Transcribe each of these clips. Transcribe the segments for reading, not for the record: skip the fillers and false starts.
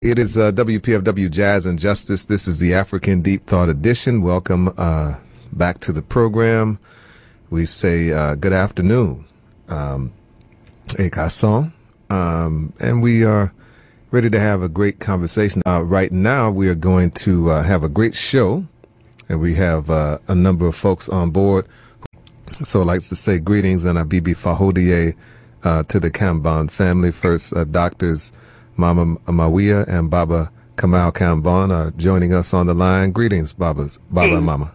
It is WPFW Jazz and Justice. This is the African Deep Thought Edition. Welcome back to the program. We say good afternoon, Ekason, and we are ready to have a great conversation. Right now, we are going to have a great show, and we have a number of folks on board. So I'd like to say greetings and Abibi Fahodie to the Kambon family. First, doctors Mama Mawia and Baba Kamal Kambon are joining us on the line. Greetings, Baba and Mama.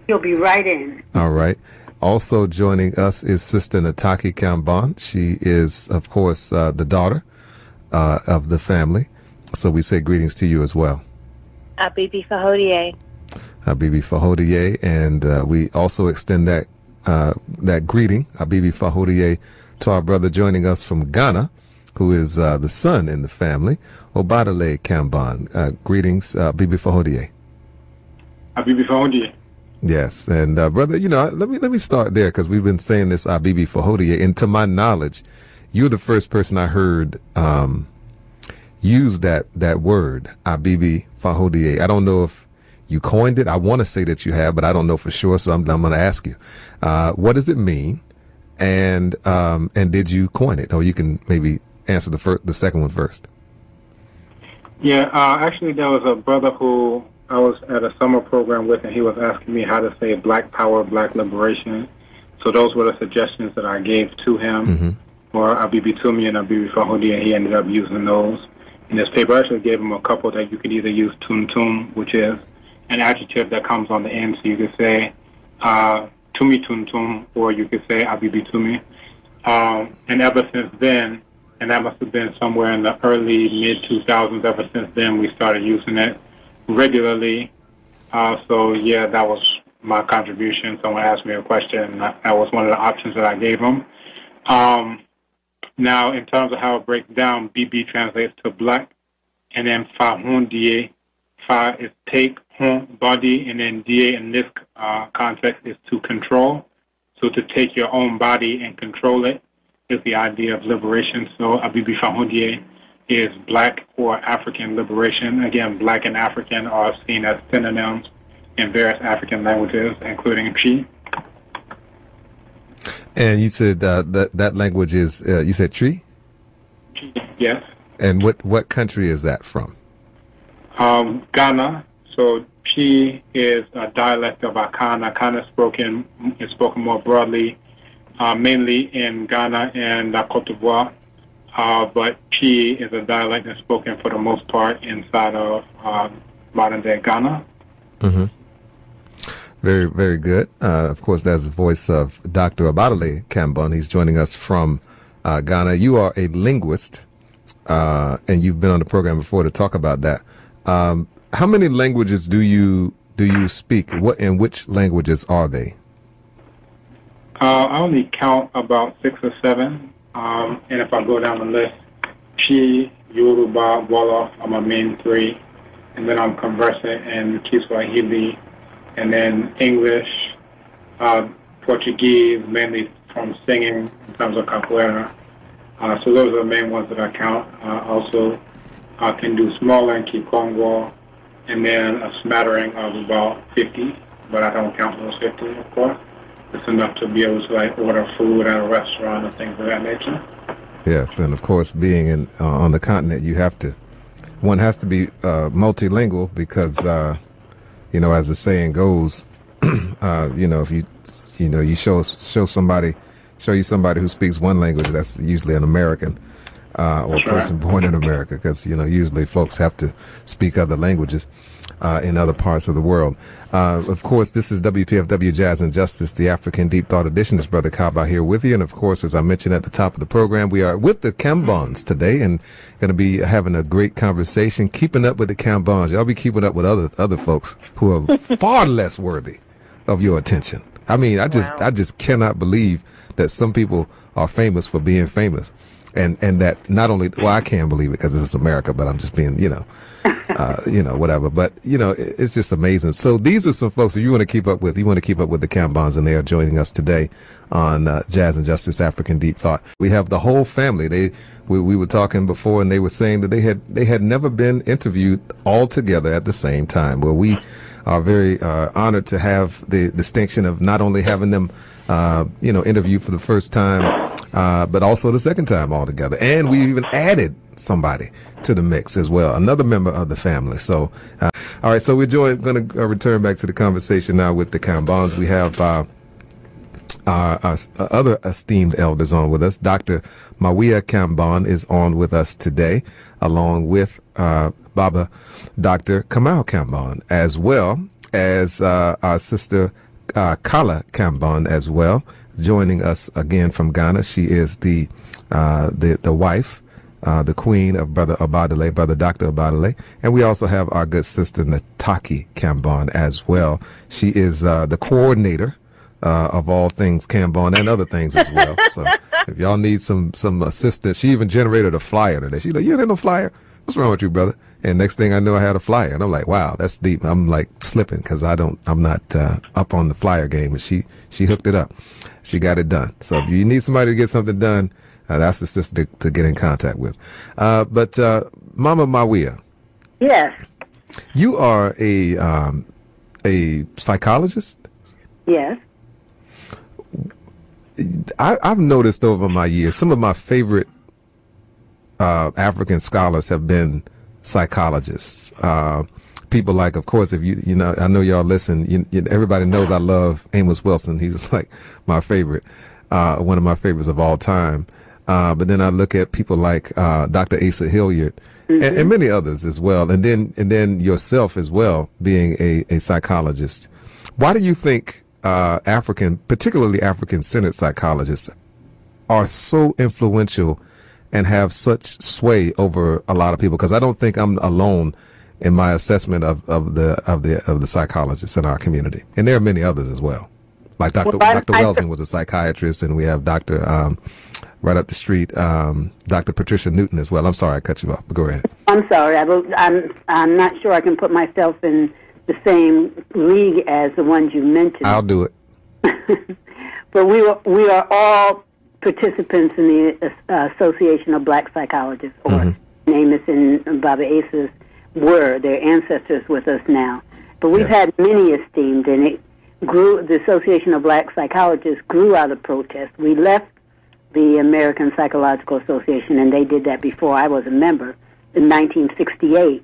You'll be right in. All right. Also joining us is Sister Nataki Kambon. She is, of course, the daughter of the family. So we say greetings to you as well. Abibi Fahodie. Abibi Fahodie. And we also extend that greeting, Abibi Fahodie, to our brother joining us from Ghana, who is the son in the family, Obadale Kambon. Greetings, Abibi Fahodie. Abibi Fahodie. Yes, and brother, let me start there because we've been saying this Abibi Fahodie, and to my knowledge, you're the first person I heard use that word, Abibi Fahodie. I don't know if you coined it. I want to say that you have, but I don't know for sure, so I'm going to ask you, what does it mean, and did you coin it, or you can maybe answer the second one first. Yeah, actually, there was a brother who I was at a summer program with, and he was asking me how to say Black Power, Black Liberation. So those were the suggestions that I gave to him, or Abibi Tumi and Abibi Fahodie, and he ended up using those in his paper. I actually gave him a couple that you could either use Tum Tum, which is an adjective that comes on the end, so you could say Tumi Tum Tum, or you could say Abibi Tumi. And ever since then, and that must have been somewhere in the early, mid-2000s, ever since then we started using it regularly. So yeah, that was my contribution. Someone asked me a question, and that was one of the options that I gave them. Now, in terms of how it breaks down, BB translates to black, and then Fahundie, Fa is take, Hun, body, and then Die in this context is to control. So to take your own body and control it is the idea of liberation. So Abibi Fahodie is black or African liberation. Again, black and African are seen as synonyms in various African languages, including Chi. And you said that language is, you said Chi? Yes. And what country is that from? Ghana. So Chi is a dialect of Akan. Akan is spoken more broadly, mainly in Ghana and Côte d'Ivoire. But Chi is a dialect that's spoken for the most part inside of modern-day Ghana. Mm-hmm. Very, very good. Of course, that's the voice of Dr. Obadale Kambon. He's joining us from Ghana. You are a linguist, and you've been on the program before to talk about that. How many languages do you speak? And which languages are they? I only count about 6 or 7. And if I go down the list, Chi, Yoruba, Wolof are my main 3. And then I'm conversant in Kiswahili, and then English, Portuguese, mainly from singing in terms of capoeira. So those are the main ones that I count. Also, I can do smaller in Kikongo, and then a smattering of about 50, but I don't count those 50, of course. It's enough to be able to order food at a restaurant and things of that nature. Yes, and of course, being on the continent, one has to be multilingual because, as the saying goes, if you show you somebody who speaks one language, that's usually an American or a person born in America, because usually folks have to speak other languages in other parts of the world. Of course, this is WPFW Jazz and Justice, the African Deep Thought Edition. It's Brother Kaba here with you. And of course, as I mentioned at the top of the program, we are with the Kambons today and going to be having a great conversation, keeping up with the Kambons. Y'all be keeping up with other folks who are far less worthy of your attention. I mean, I just cannot believe that some people are famous for being famous. and that not only, well, I can't believe it because this is America, but I'm just being, whatever. But it's just amazing. So these are some folks that you want to keep up with. You want to keep up with the Kambons, and they are joining us today on Jazz and Justice African Deep Thought. We have the whole family. We were talking before, and they were saying that they had never been interviewed all together at the same time. Well, we are very honored to have the distinction of not only having them interviewed for the first time, but also the second time all together. And we even added somebody to the mix as well, another member of the family. So, all right, so we're going to return back to the conversation now with the Kambons. We have our other esteemed elders on with us. Dr. Mawia Kambon is on with us today, along with Baba Dr. Kamal Kambon, as well as our sister Kala Kambon as well, joining us again from Ghana. She is the wife, the queen of Brother Obadele, Brother Dr. Obadele. And we also have our good sister Nataki Kambon as well. She is the coordinator of all things Kambon and other things as well. So if y'all need some assistance, she even generated a flyer today. She's like, "You ain't no flyer? What's wrong with you, brother?" And next thing I know, I had a flyer, and I'm like, "Wow, that's deep." I'm like slipping because I'm not up on the flyer game, but she hooked it up. She got it done. So if you need somebody to get something done, that's the sister to get in contact with. But Mama Mawia, Yes. you are a psychologist. Yes. I've noticed over my years, some of my favorite African scholars have been psychologists. People like, of course, if I know y'all listen, everybody knows I love Amos Wilson. He's like my favorite, one of my favorites of all time. But then I look at people like Dr. Asa Hilliard and many others as well. And then yourself as well, being a psychologist. Why do you think particularly African-centered psychologists are so influential and have such sway over a lot of people? Because I don't think I'm alone in my assessment of the psychologists in our community, and there are many others as well. Like Dr. Welsing was a psychiatrist, and we have Dr. Right up the street, Dr. Patricia Newton as well. I'm sorry I cut you off, but go ahead. I'm sorry. I'm not sure I can put myself in the same league as the ones you mentioned. I'll do it. But we are all participants in the Association of Black Psychologists, or Amos and Baba Asa's were their ancestors with us now. But we've had many esteemed, and it grew. The Association of Black Psychologists grew out of protest. We left the American Psychological Association, and they did that before I was a member in 1968.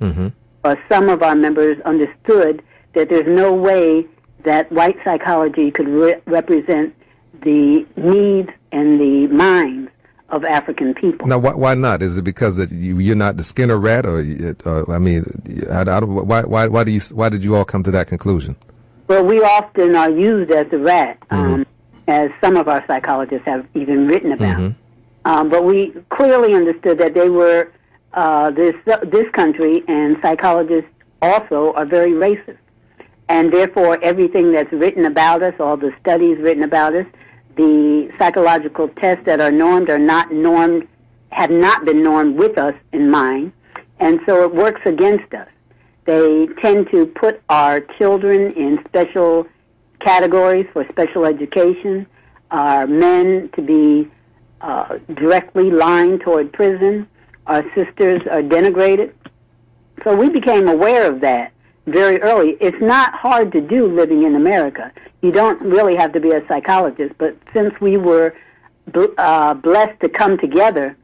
Some of our members understood that there's no way that white psychology could represent the needs and the minds of African people. Now, why not? Is it because that you're not the Skinner rat, or I mean, why did you all come to that conclusion? Well, we often are used as the rat, as some of our psychologists have even written about. But we clearly understood that they were this country, and psychologists also are very racist, and therefore everything that's written about us, all the studies written about us, the psychological tests that are normed are not normed, have not been normed with us in mind, and so it works against us. They tend to put our children in special categories for special education, our men to be directly lined toward prison, our sisters are denigrated. So we became aware of that very early. It's not hard to do living in America. You don't really have to be a psychologist, but since we were blessed to come together,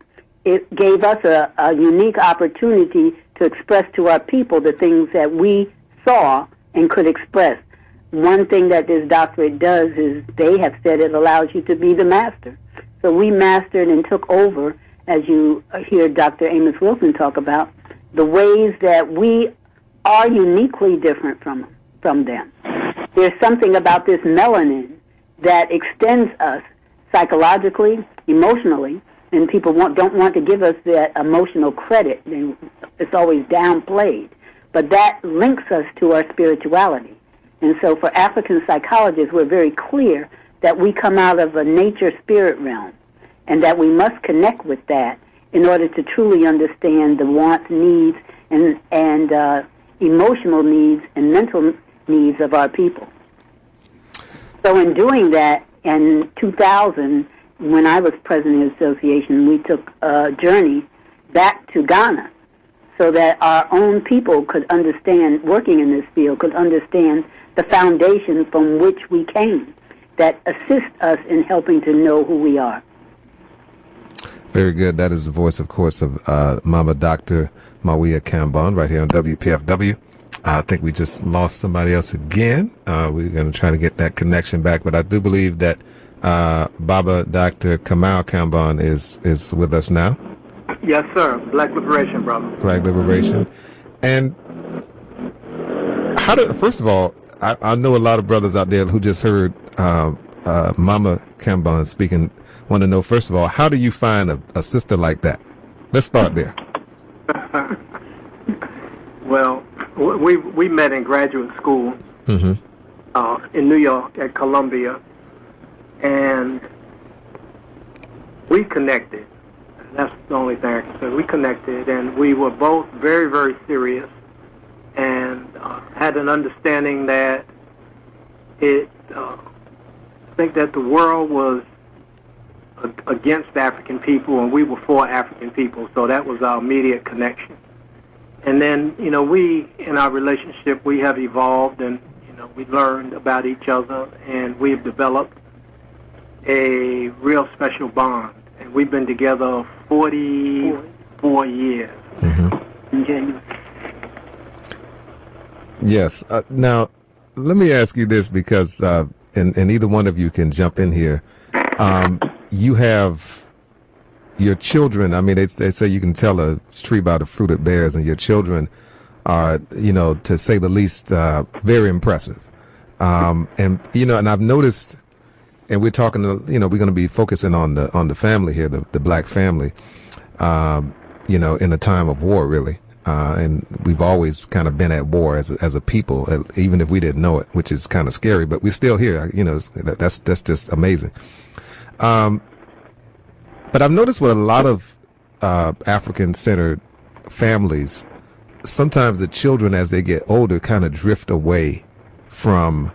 it gave us a unique opportunity to express to our people the things that we saw and could express. One thing that this doctorate does is they have said it allows you to be the master. So we mastered and took over, as you hear Dr. Amos Wilson talk about, the ways that we are uniquely different from them. There's something about this melanin that extends us psychologically, emotionally, and people don't want to give us that emotional credit. It's always downplayed. But that links us to our spirituality. And so for African psychologists, we're very clear that we come out of a nature-spirit realm. and that we must connect with that in order to truly understand the wants, needs, and emotional needs and mental needs of our people. So in doing that, in 2000, when I was president of the association, we took a journey back to Ghana so that our own people could understand, working in this field, could understand the foundation from which we came that assists us in helping to know who we are. Very good. That is the voice, of course, of Mama Dr. Mawia Kambon right here on WPFW. I think we just lost somebody else again. We're going to try to get that connection back, but I do believe that Baba Dr. Kamal Kambon is with us now. Yes, sir. Black Liberation, brother. Black Liberation. And first of all, I know a lot of brothers out there who just heard Mama Kambon speaking. Want to know, first of all, how do you find a sister like that? Let's start there. Well, we met in graduate school in New York at Columbia, and we connected. That's the only thing I can say. We connected, and we were both very, very serious, and had an understanding that I think that the world was against African people, and we were for African people, so that was our immediate connection. And then, we, in our relationship, we have evolved, and, we learned about each other, and we've developed a real special bond. And we've been together 44 years. Mm-hmm. Yes. Now, let me ask you this, because, and either one of you can jump in here. You have your children. I mean, they say you can tell a tree by the fruit it bears, and your children are, to say the least, very impressive. And I've noticed, and we're talking to, we're going to be focusing on the family here, the black family, in a time of war, really. And we've always kind of been at war as a people, even if we didn't know it, which is kind of scary, but we're still here. That's just amazing. But I've noticed with a lot of African-centered families, sometimes the children, as they get older, kind of drift away from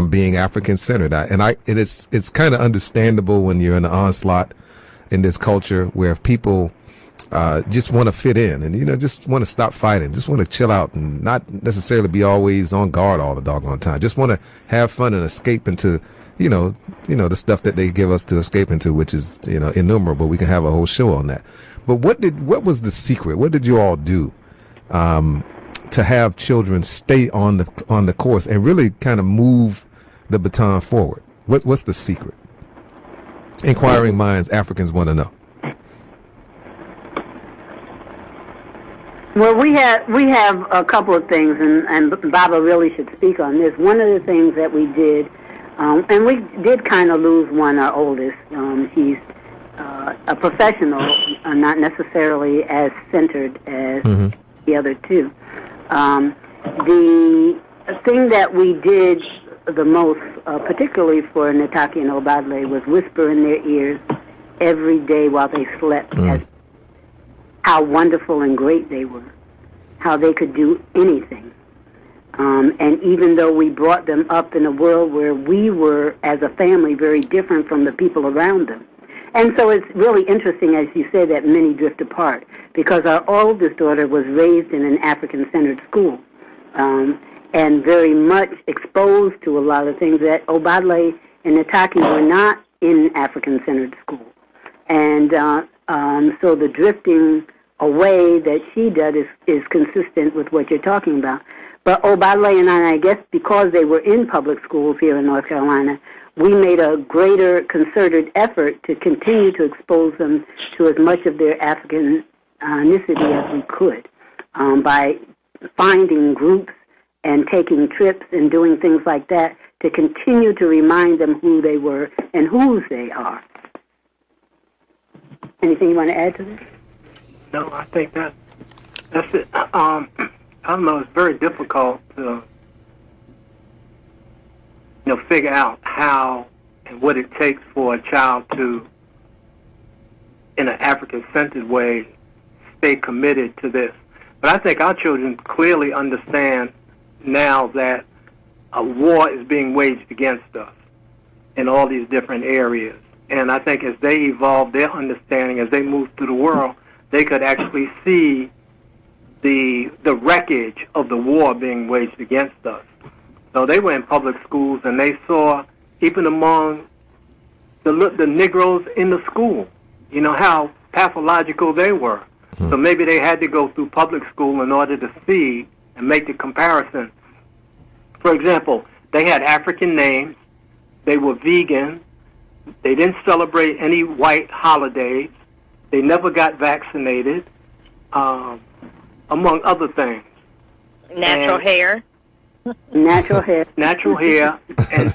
being African-centered. And it's kind of understandable when you're in the onslaught in this culture where people just want to fit in and, just want to stop fighting, just want to chill out and not necessarily be always on guard all the doggone time. Just want to have fun and escape into, the stuff that they give us to escape into, which is, innumerable. We can have a whole show on that. But what was the secret? What did you all do to have children stay on the course and really kind of move the baton forward? What's the secret? Inquiring minds, Africans want to know. Well, we have a couple of things, and Baba really should speak on this. One of the things that we did, and we did kind of lose one, our oldest. He's a professional, not necessarily as centered as the other two. The thing that we did the most, particularly for Nataki and Obadle, was whisper in their ears every day while they slept as how wonderful and great they were, how they could do anything. And even though we brought them up in a world where we were, as a family, very different from the people around them. And so it's really interesting, as you say, that many drift apart, because our oldest daughter was raised in an African-centered school and very much exposed to a lot of things that Obadle and Nataki were not in African-centered school. And so the drifting away that she did is consistent with what you're talking about. But Obadle and I guess because they were in public schools here in North Carolina, we made a greater concerted effort to continue to expose them to as much of their Africanicity as we could by finding groups and taking trips and doing things like that to continue to remind them who they were and whose they are. Anything you want to add to this? No, I think that's it. I don't know. It's very difficult to, figure out how and what it takes for a child to, in an African-centered way, stay committed to this. But I think our children clearly understand now that a war is being waged against us in all these different areas. And I think as they evolve their understanding, as they move through the world, they could actually see the wreckage of the war being waged against us. So they were in public schools, and they saw, even among the Negroes in the school, how pathological they were. So maybe they had to go through public school in order to see and make the comparison. For example, they had African names, they were vegan, they didn't celebrate any white holidays, they never got vaccinated, among other things. Natural hair. Natural hair. Natural hair, and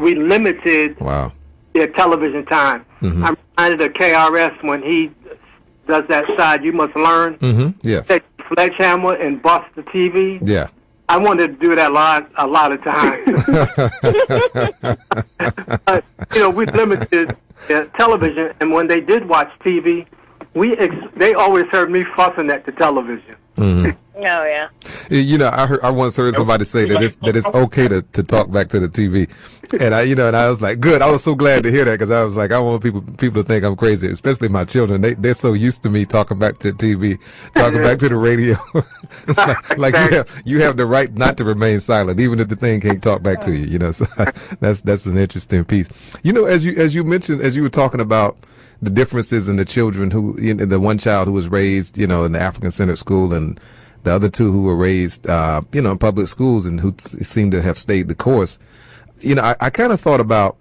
we limited their television time. I'm reminded of KRS when he does that side, You Must Learn. Yes. Take the sledgehammer and bust the TV. Yeah. I wanted to do that a lot of times. But, we limited television, and when they did watch TV, they always heard me fussing at the television. Oh, yeah. I once heard somebody say that it's okay to talk back to the TV, and I was like, good. I was so glad to hear that, because I was like, I want people to think I'm crazy, especially my children. They're so used to me talking back to the TV, talking back to the radio. like you have the right not to remain silent, even if the thing can't talk back to you. So that's an interesting piece. As you mentioned, as you were talking about the differences in the children the one child who was raised, in the African-centered school, and the other two who were raised, in public schools and who seemed to have stayed the course. I kind of thought about,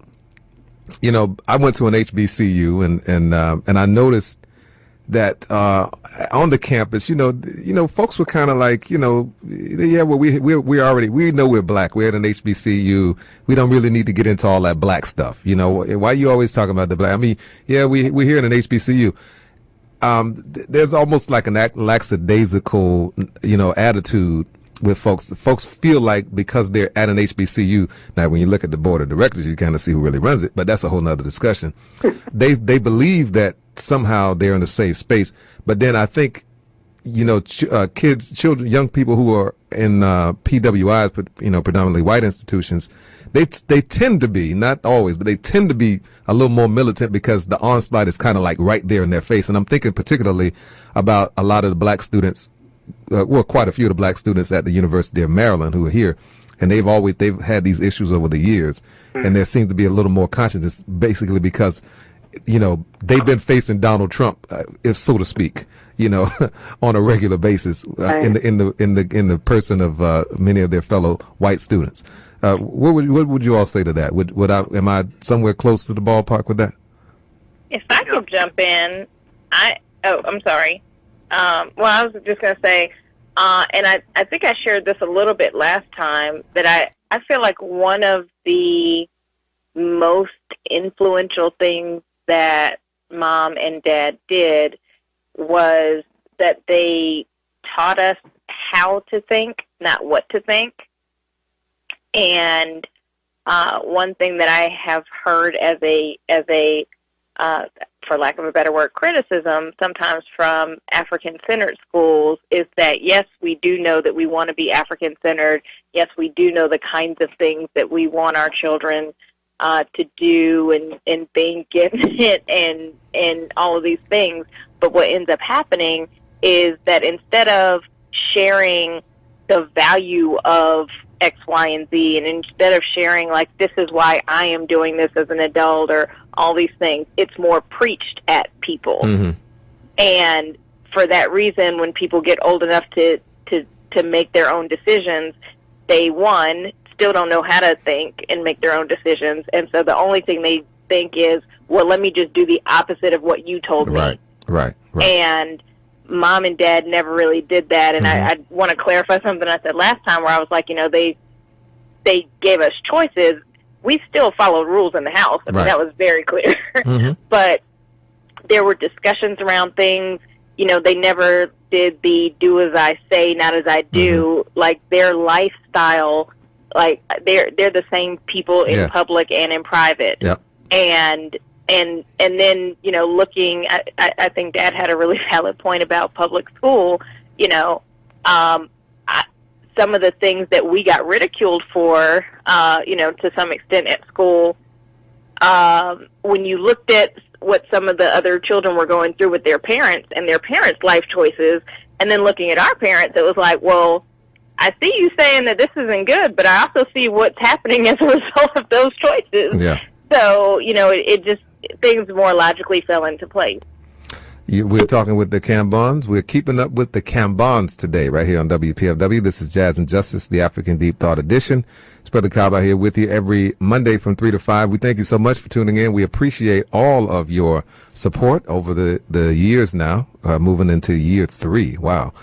I went to an HBCU and I noticed that, on the campus, folks were kind of like, yeah, well, we know we're black. We're at an HBCU. We don't really need to get into all that black stuff. Why are you always talking about the black? I mean, yeah, we're here in an HBCU. There's almost like an lackadaisical, attitude with folks. Folks feel like because they're at an HBCU, now when you look at the board of directors, you kind of see who really runs it, but that's a whole nother discussion. They believe that somehow they're in a safe space, but then I think, children, young people who are in PWIs, predominantly white institutions, they tend to be, not always, but they tend to be a little more militant because the onslaught is kind of like right there in their face. And I'm thinking particularly about a lot of the black students, quite a few of the black students at the University of Maryland who are here, and they've had these issues over the years, and there seems to be a little more consciousness, basically because they've been facing Donald Trump, if so to speak, on a regular basis, in the person of many of their fellow white students. What would you all say to that? Am I somewhere close to the ballpark with that? If I could jump in, I'm sorry. Well, I was just going to say, and I think I shared this a little bit last time, that I feel like one of the most influential things that Mom and Dad did was that they taught us how to think, not what to think. And one thing that I have heard as a for lack of a better word, criticism sometimes from African-centered schools is that, yes, we do know that we want to be African-centered. Yes, we do know the kinds of things that we want our children to do and being given and all of these things. But what ends up happening is that instead of sharing the value of X, Y, and Z, and instead of sharing, like, this is why I am doing this as an adult or all these things, it's more preached at people. Mm-hmm. And for that reason, when people get old enough to make their own decisions, they, one, still don't know how to think and make their own decisions. And so the only thing they think is, well, let me just do the opposite of what you told me. Right. And Mom and Dad never really did that. And I want to clarify something I said last time where I was like, they gave us choices. We still followed rules in the house. I mean, that was very clear. But there were discussions around things. They never did the do as I say, not as I do. Like, their lifestyle like they're the same people in public and in private. Yep. And then, you know, looking, I think Dad had a really valid point about public school. You know, some of the things that we got ridiculed for, you know, to some extent at school, when you looked at what some of the other children were going through with their parents and their parents' life choices, and then looking at our parents, it was like, well, I see you saying that this isn't good, but I also see what's happening as a result of those choices. Yeah. So, you know, it just, things more logically fell into place. We're talking with the Kambons. We're keeping up with the Kambons today, right here on WPFW. This is Jazz and Justice, the African Deep Thought Edition. It's Brother Kaba here with you every Monday from 3 to 5. We thank you so much for tuning in. We appreciate all of your support over the years now, moving into year 3. Wow.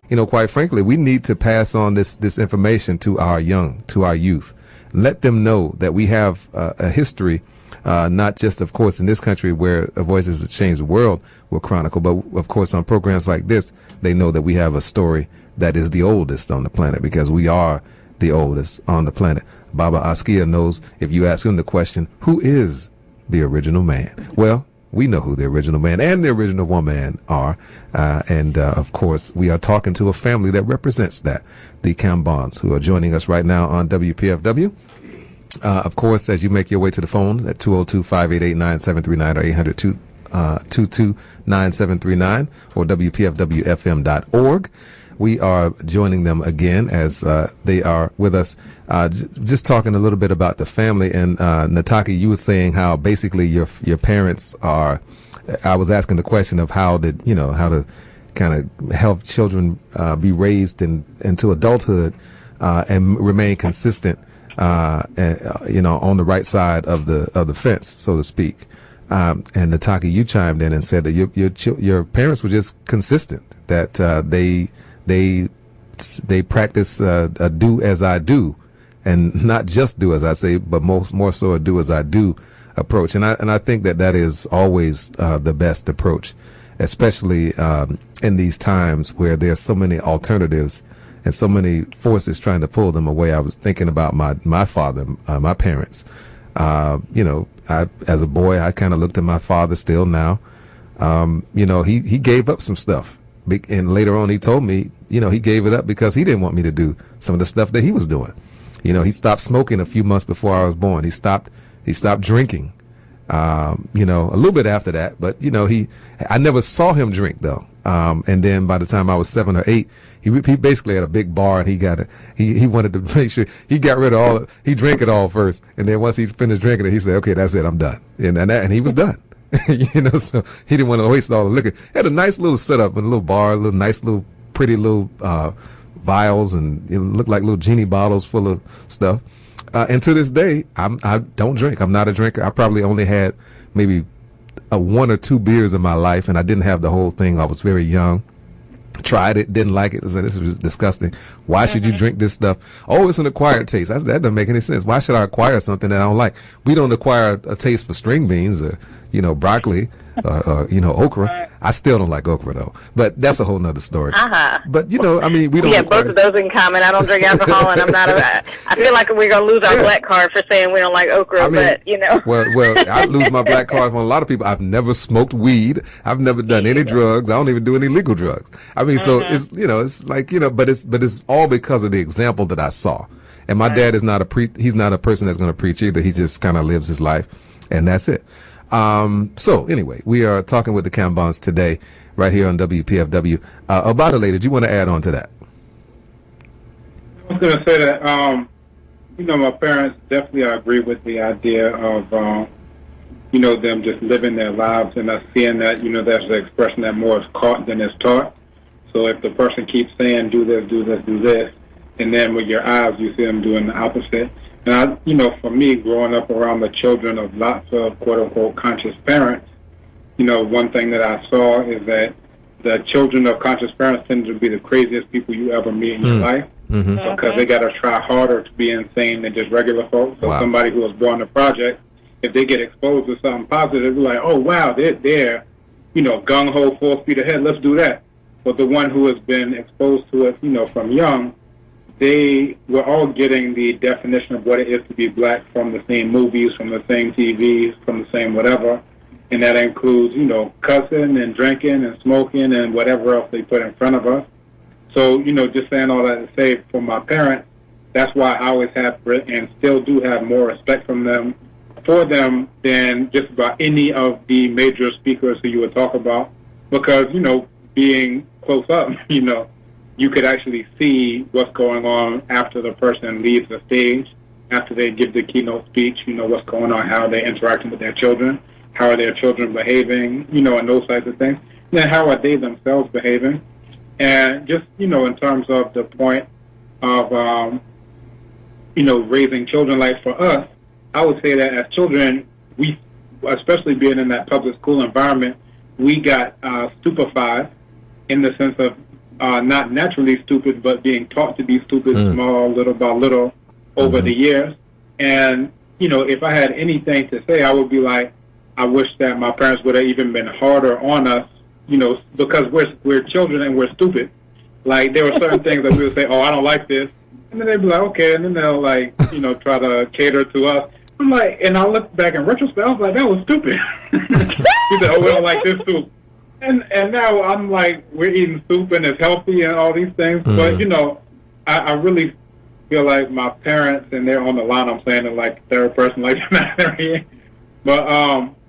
You know, quite frankly, we need to pass on this information to our youth. Let them know that we have a history, not just, of course, in this country where Voices That Change the World will chronicle, but, of course, on programs like this, they know that we have a story that is the oldest on the planet, because we are the oldest on the planet. Baba Askia knows, if you ask him the question, who is the original man? Well, we know who the original man and the original woman are. And of course, we are talking to a family that represents that, the Kambons, who are joining us right now on WPFW. Of course, as you make your way to the phone at 202-588-9739 or 800-222-9739 or WPFWFM.org. We are joining them again as they are with us, just talking a little bit about the family. And Nataki, you were saying how basically your parents are. I was asking the question of how to kind of help children be raised into adulthood and remain consistent, on the right side of the fence, so to speak. And Nataki, you chimed in and said that your parents were just consistent, that they practice a do as I do, and not just do as I say, but more so a do as I do approach. And I think that is always the best approach, especially in these times where there's so many alternatives and so many forces trying to pull them away. I was thinking about my father, my parents. As a boy, I kind of looked at my father still now. He gave up some stuff. And later on, he told me, he gave it up because he didn't want me to do some of the stuff that he was doing. He stopped smoking a few months before I was born. He stopped drinking, a little bit after that. But, I never saw him drink, though. And then by the time I was 7 or 8, he basically had a big bar, and he wanted to make sure he got rid of he drank it all first. And then once he finished drinking it, he said, okay, that's it, I'm done. And he was done. So he didn't want to waste all the liquor. He had a nice little setup in a little bar, a little nice little pretty little vials, and it looked like little genie bottles full of stuff. And to this day, I don't drink. I'm not a drinker. I probably only had maybe 1 or 2 beers in my life, and I didn't have the whole thing. I was very young. Tried it, didn't like it. I said, this was disgusting. Why should you drink this stuff? Oh, it's an acquired taste. That doesn't make any sense. Why should I acquire something that I don't like? We don't acquire a taste for string beans or, broccoli or okra. I still don't like okra, though. But that's a whole nother story. But, we don't. We have both of those in common. I don't drink alcohol, and I'm not I feel like we're going to lose our black card for saying we don't like okra, but. Well, I lose my black card from a lot of people. I've never smoked weed. I've never done any drugs. I don't even do any legal drugs. So it's, it's like, but it's all because of the example that I saw. And my dad is he's not a person that's going to preach either. He just kind of lives his life, and that's it. So anyway, we are talking with the Kambons today, right here on WPFW. About it later, do you want to add on to that? I was going to say that, my parents definitely agree with the idea of, them just living their lives, and us seeing that, there's the expression that more is caught than is taught. So if the person keeps saying, do this, do this, do this, and then with your eyes, you see them doing the opposite. And for me, growing up around the children of lots of quote-unquote conscious parents, one thing that I saw is that the children of conscious parents tend to be the craziest people you ever meet in your life, because they got to try harder to be insane than just regular folks. So somebody who was born in a project, if they get exposed to something positive, they're like, oh, wow, they're gung-ho, full speed ahead, let's do that. But the one who has been exposed to it, from young, they were all getting the definition of what it is to be black from the same movies, from the same TVs, from the same whatever. And that includes, you know, cussing and drinking and smoking and whatever else they put in front of us. So, you know, just saying all that to say, for my parents, that's why I always have and still do have more respect for them than just about any of the major speakers who you would talk about. Because, you know, being close up, you know, you could actually see what's going on after the person leaves the stage, after they give the keynote speech, you know, what's going on, how they're interacting with their children, how are their children behaving, you know, and those types of things. And then how are they themselves behaving? And just, you know, in terms of the point of, you know, raising children, like for us, I would say that as children, we, especially being in that public school environment, we got stupefied in the sense of not naturally stupid, but being taught to be stupid, small, little by little, over the years. And, you know, if I had anything to say, I would be like, I wish that my parents would have even been harder on us, you know, because we're children and we're stupid. Like, there were certain things that we would say, oh, I don't like this. And then they'd be like, okay, and then they'll, like, you know, try to cater to us. I'm like, and I look back in retrospect, I was like, that was stupid. He said, oh, we don't like this soup. And now I'm like, we're eating soup and it's healthy and all these things. But, you know, I really feel like my parents, and they're on the line, I'm saying it like third person, like but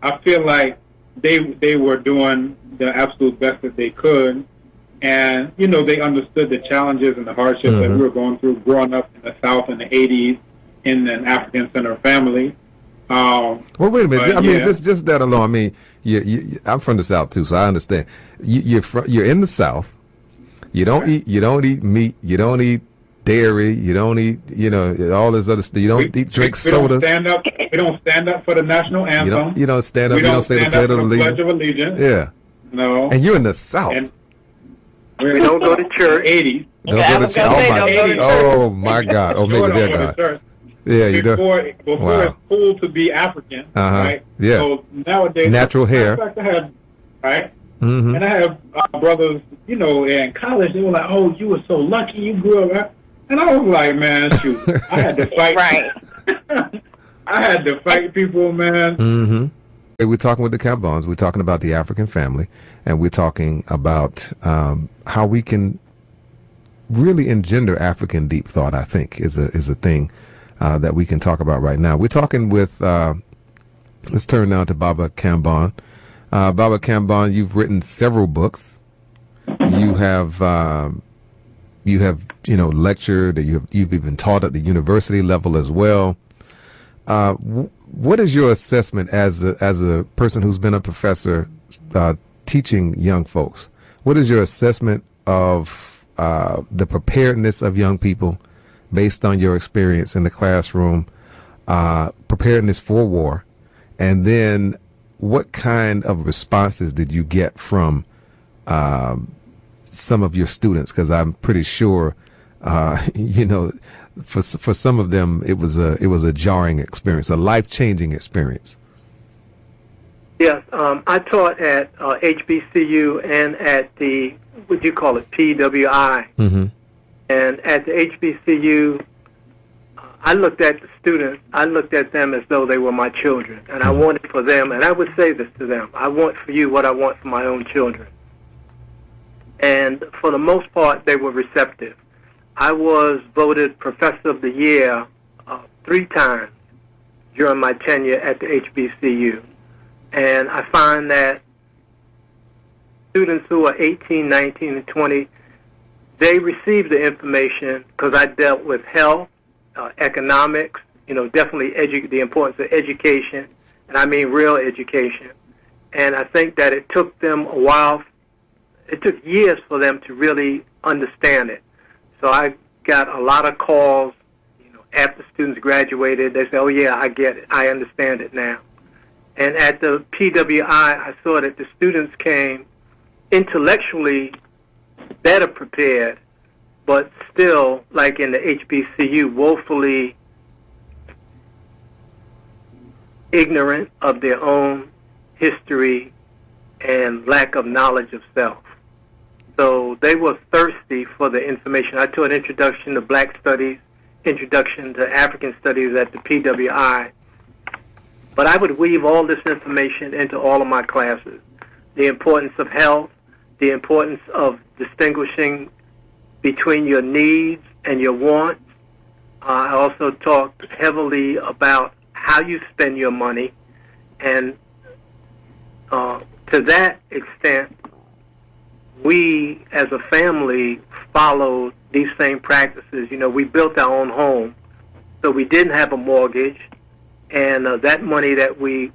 I feel like they were doing the absolute best that they could. And, you know, they understood the challenges and the hardships that we were going through growing up in the South in the 80s in an African center family. Well, wait a minute. I mean, just that alone. I mean, I'm from the South too, so I understand. You're in the South. You don't eat meat. You don't eat dairy. You don't eat, you know, all this other stuff. You don't drink sodas. We don't stand up for the national anthem. You don't stand up. You don't say the Pledge of Allegiance. Yeah. No. And you're in the South. And we don't go to church. 80s. Don't go to church. Oh my God. Oh, maybe they're God. Yeah, you do. Before it's cool to be African, right? Yeah. So nowadays, natural hair. I have, right? And I have brothers, you know, in college. They were like, "Oh, you were so lucky you grew up," and I was like, "Man, shoot, I had to fight." Right. I had to fight people, man. We're talking with the Kambons. We're talking about the African family, and we're talking about how we can really engender African deep thought. I think is a thing that we can talk about right now. We're talking with, let's turn now to Baba Kambon. Baba Kambon, you've written several books. You have, you know, lectured. You've even taught at the university level as well. What is your assessment as a person who's been a professor teaching young folks? What is your assessment of the preparedness of young people based on your experience in the classroom, preparedness for war, and then what kind of responses did you get from some of your students? Because I'm pretty sure, you know, for some of them it was a jarring experience, a life-changing experience. Yes, I taught at HBCU and at the, what do you call it, PWI. And at the HBCU, I looked at the students, I looked at them as though they were my children. And I wanted for them, and I would say this to them, I want for you what I want for my own children. And for the most part, they were receptive. I was voted Professor of the Year 3 times during my tenure at the HBCU. And I find that students who are 18, 19, and 20, they receive the information because I dealt with health, economics, you know, definitely the importance of education, and I mean real education. And I think that it took them a while, it took years for them to really understand it. So I got a lot of calls, you know, after students graduated. They say, oh, yeah, I get it. I understand it now. And at the PWI, I saw that the students came intellectually better prepared, but still, like in the HBCU, woefully ignorant of their own history and lack of knowledge of self. So they were thirsty for the information. I taught Introduction to Black Studies, Introduction to African Studies at the PWI. But I would weave all this information into all of my classes. The importance of health, the importance of distinguishing between your needs and your wants. I also talked heavily about how you spend your money, and to that extent, we as a family followed these same practices. You know, we built our own home, so we didn't have a mortgage, and that money that we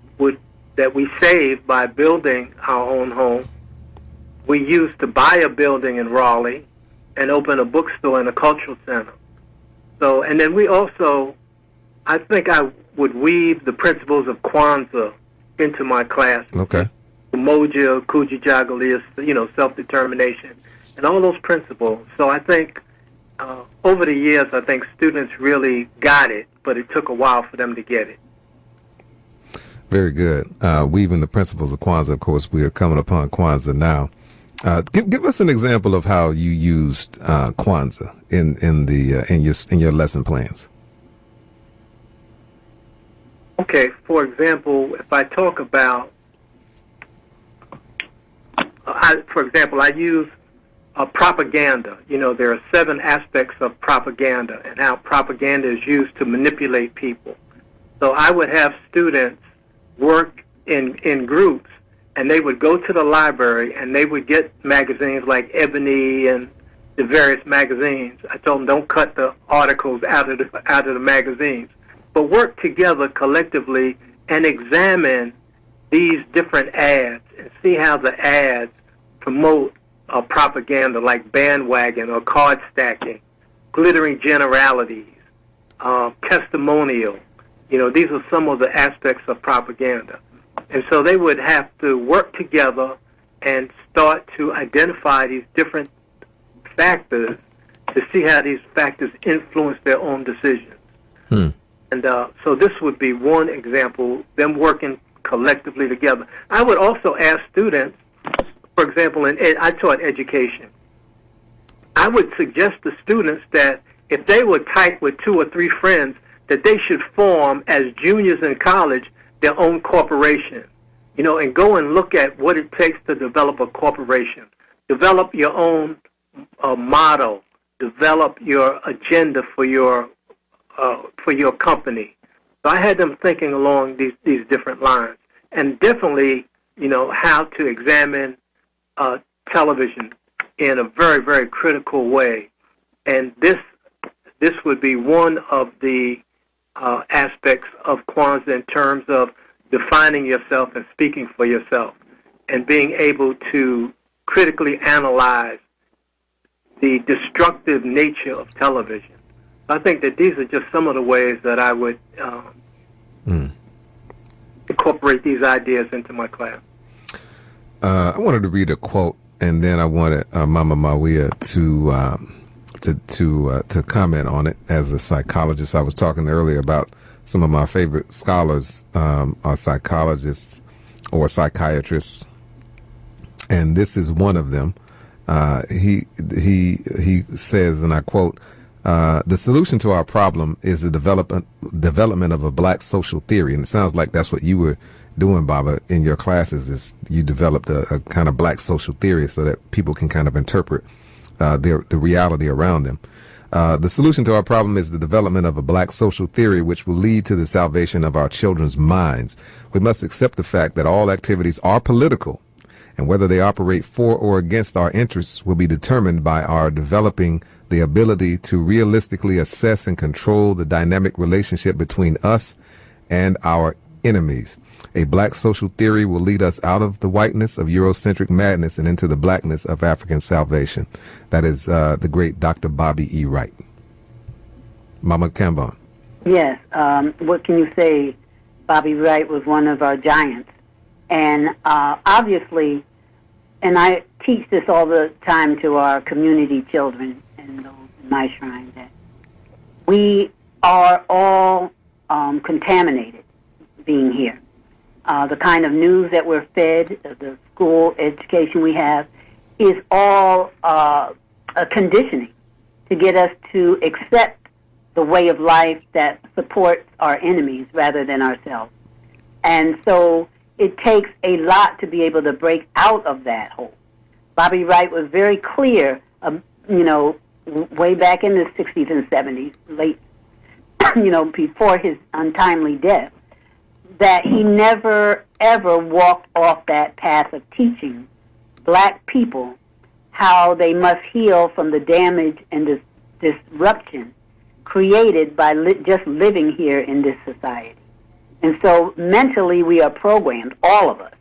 saved by building our own home, we used to buy a building in Raleigh and open a bookstore and a cultural center. So, and then we also, I think I would weave the principles of Kwanzaa into my class. Okay. Umoja, Kujichagulia, you know, self-determination, and all those principles. So I think over the years, I think students really got it, but it took a while for them to get it. Very good. Weaving the principles of Kwanzaa. Of course, we are coming upon Kwanzaa now. Give us an example of how you used Kwanzaa in your lesson plans. Okay. For example, if I talk about, I use propaganda. You know, there are 7 aspects of propaganda and how propaganda is used to manipulate people. So I would have students work in groups, and they would go to the library and they would get magazines like Ebony and the various magazines. I told them, don't cut the articles out of the magazines, but work together collectively and examine these different ads and see how the ads promote propaganda like bandwagon or card stacking, glittering generalities, testimonial. You know, these are some of the aspects of propaganda. And so they would have to work together and start to identify these different factors to see how these factors influence their own decisions. And so this would be one example, them working collectively together. I would also ask students, for example, I taught education. I would suggest to students that if they were tight with 2 or 3 friends, that they should form, as juniors in college, their own corporation, you know, and go and look at what it takes to develop a corporation. Develop your own motto. Develop your agenda for your company. So I had them thinking along these different lines, and definitely, you know, how to examine television in a very, very critical way. And this would be one of the aspects of Kwanzaa in terms of defining yourself and speaking for yourself and being able to critically analyze the destructive nature of television. I think that these are just some of the ways that I would incorporate these ideas into my class. I wanted to read a quote, and then I wanted Mama Mawia to comment on it. As a psychologist, I was talking earlier about some of my favorite scholars are psychologists or psychiatrists, and this is one of them. He says, and I quote, "The solution to our problem is the development of a black social theory." And it sounds like that's what you were doing, Baba, in your classes. Is you developed a kind of black social theory so that people can kind of interpret the reality around them. The solution to our problem is the development of a black social theory which will lead to the salvation of our children's minds. We must accept the fact that all activities are political, and whether they operate for or against our interests will be determined by our developing the ability to realistically assess and control the dynamic relationship between us and our enemies. A black social theory will lead us out of the whiteness of Eurocentric madness and into the blackness of African salvation. That is the great Dr. Bobby E. Wright. Mama Kambon. Yes. What can you say? Bobby Wright was one of our giants. And obviously, and I teach this all the time to our community children and those in my shrine, that we are all contaminated being here. The kind of news that we're fed, the school education we have, is all a conditioning to get us to accept the way of life that supports our enemies rather than ourselves. And so it takes a lot to be able to break out of that hole. Bobby Wright was very clear, way back in the 60s and 70s, late, before his untimely death, that he never, ever walked off that path of teaching black people how they must heal from the damage and disruption created by just living here in this society. And so mentally we are programmed, all of us,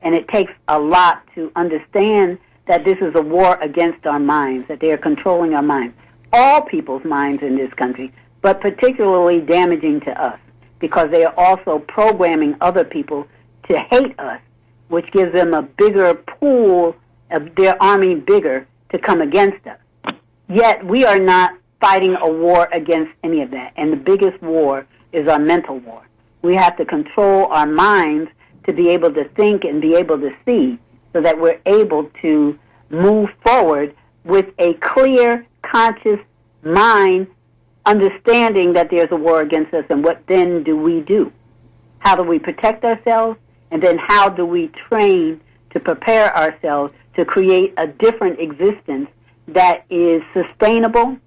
and it takes a lot to understand that this is a war against our minds, that they are controlling our minds, all people's minds in this country, but particularly damaging to us because they are also programming other people to hate us, which gives them a bigger pool of their army bigger to come against us. Yet we are not fighting a war against any of that, and the biggest war is our mental war. We have to control our minds to be able to think and be able to see so that we're able to move forward with a clear, conscious mind, understanding that there's a war against us, and what then do we do? How do we protect ourselves? And then how do we train to prepare ourselves to create a different existence that is sustainable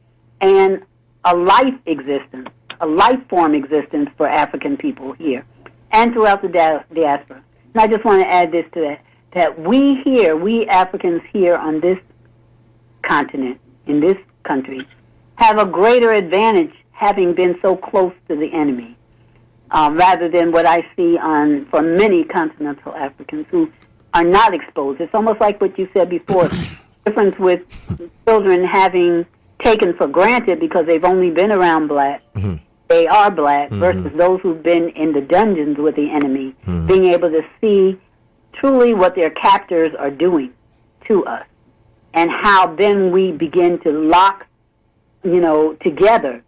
and a life existence, a life form existence for African people here and throughout the diaspora. And I just want to add this to that, that we Africans here on this continent, in this country, have a greater advantage having been so close to the enemy, rather than what I see for many continental Africans who are not exposed. It's almost like what you said before, difference with children having taken for granted because they've only been around black, they are black, versus those who've been in the dungeons with the enemy, being able to see truly what their captors are doing to us, and how then we begin to lock, together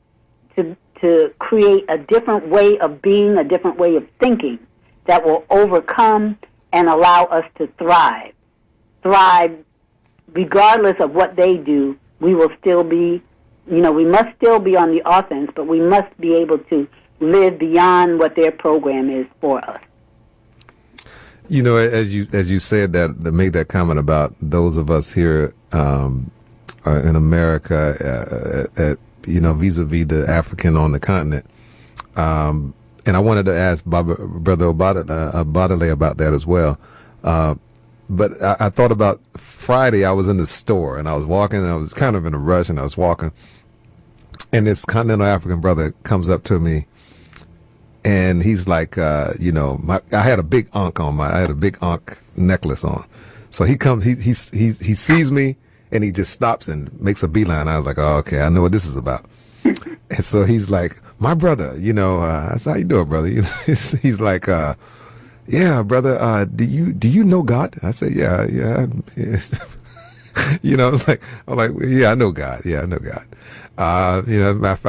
to create a different way of being, a different way of thinking that will overcome and allow us to thrive. Thrive regardless of what they do. We will still be, we must still be on the offense, but we must be able to live beyond what their program is for us. As you said that made that comment about those of us here in America, vis-a-vis the African on the continent, and I wanted to ask Brother Obadale about that as well. But I thought about Friday. I was in the store and I was walking. And I was kind of in a rush, and I was walking, and this continental African brother comes up to me. And he's like, I had a big Ankh necklace on. So he comes, he sees me, and he just stops and makes a beeline. I was like, oh, okay, I know what this is about. And so he's like, my brother, I said, how you doing, brother? He's like, yeah, brother, do you know God? I said, yeah. I'm like, yeah, I know God. Yeah, I know God. I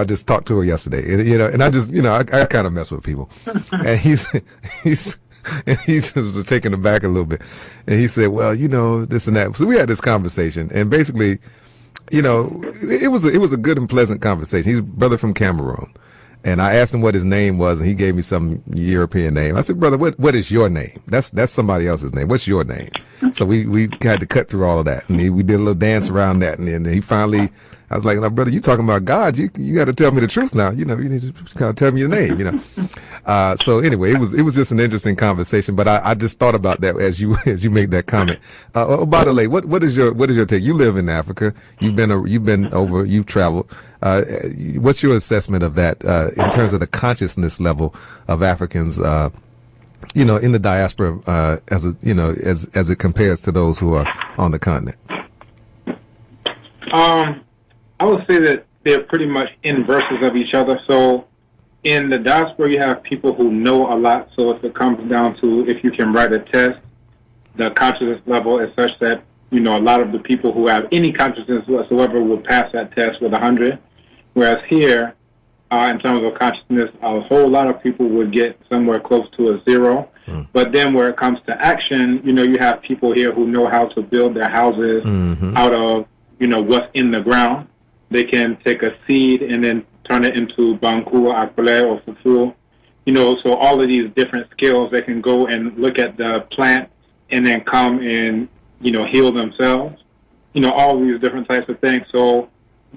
just talked to her yesterday, and I just, I kind of mess with people. And he was taken aback a little bit. And he said, well, this and that. So we had this conversation, and basically, it was a good and pleasant conversation. He's a brother from Cameroon. And I asked him what his name was, and he gave me some European name. I said, brother, what is your name? That's somebody else's name. What's your name? So we had to cut through all of that, and we did a little dance around that, and then he finally, I was like, no, brother, you talking about God? You got to tell me the truth now. You need to kind of tell me your name. So anyway, it was just an interesting conversation. But I just thought about that as you made that comment. Obadale, what is your take? You live in Africa. You've been over. You've traveled. What's your assessment of that in terms of the consciousness level of Africans? In the diaspora, as it compares to those who are on the continent. I would say that they're pretty much inverses of each other. So in the diaspora, you have people who know a lot. So if it comes down to if you can write a test, the consciousness level is such that, a lot of the people who have any consciousness whatsoever will pass that test with 100. Whereas here, in terms of consciousness, a whole lot of people would get somewhere close to a 0. But then where it comes to action, you have people here who know how to build their houses out of, what's in the ground. They can take a seed and then turn it into banku, akule, or fufu. So all of these different skills, they can go and look at the plant and then come and, heal themselves. All of these different types of things. So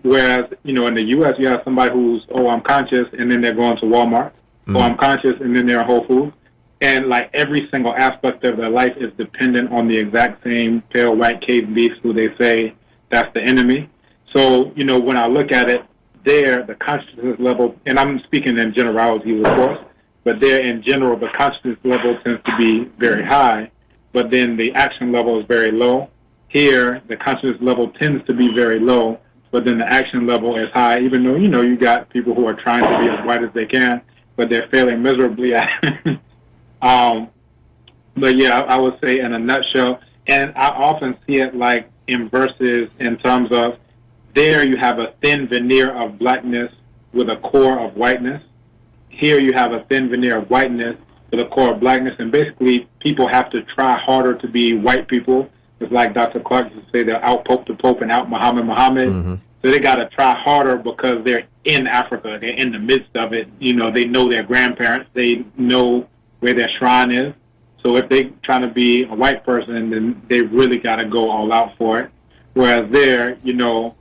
whereas, in the U.S., you have somebody who's, I'm conscious, and then they're going to Walmart. I'm conscious, and then they're at Whole Foods. And like every single aspect of their life is dependent on the exact same pale white cave beast who they say that's the enemy. So, when I look at it, there, the consciousness level, and I'm speaking in generalities, of course, but there in general, the consciousness level tends to be very high, but then the action level is very low. Here, the consciousness level tends to be very low, but then the action level is high, even though, you got people who are trying to be as white as they can, but they're failing miserably at it. But yeah, I would say in a nutshell, and I often see it like in verses in terms of there you have a thin veneer of blackness with a core of whiteness. Here you have a thin veneer of whiteness with a core of blackness, and basically people have to try harder to be white people. It's like Dr. Clark used to say, they're out Pope the Pope and out Muhammad. So they got to try harder because they're in Africa. They're in the midst of it. They know their grandparents. They know where their shrine is. So if they're trying to be a white person, then they really got to go all out for it. Whereas there, you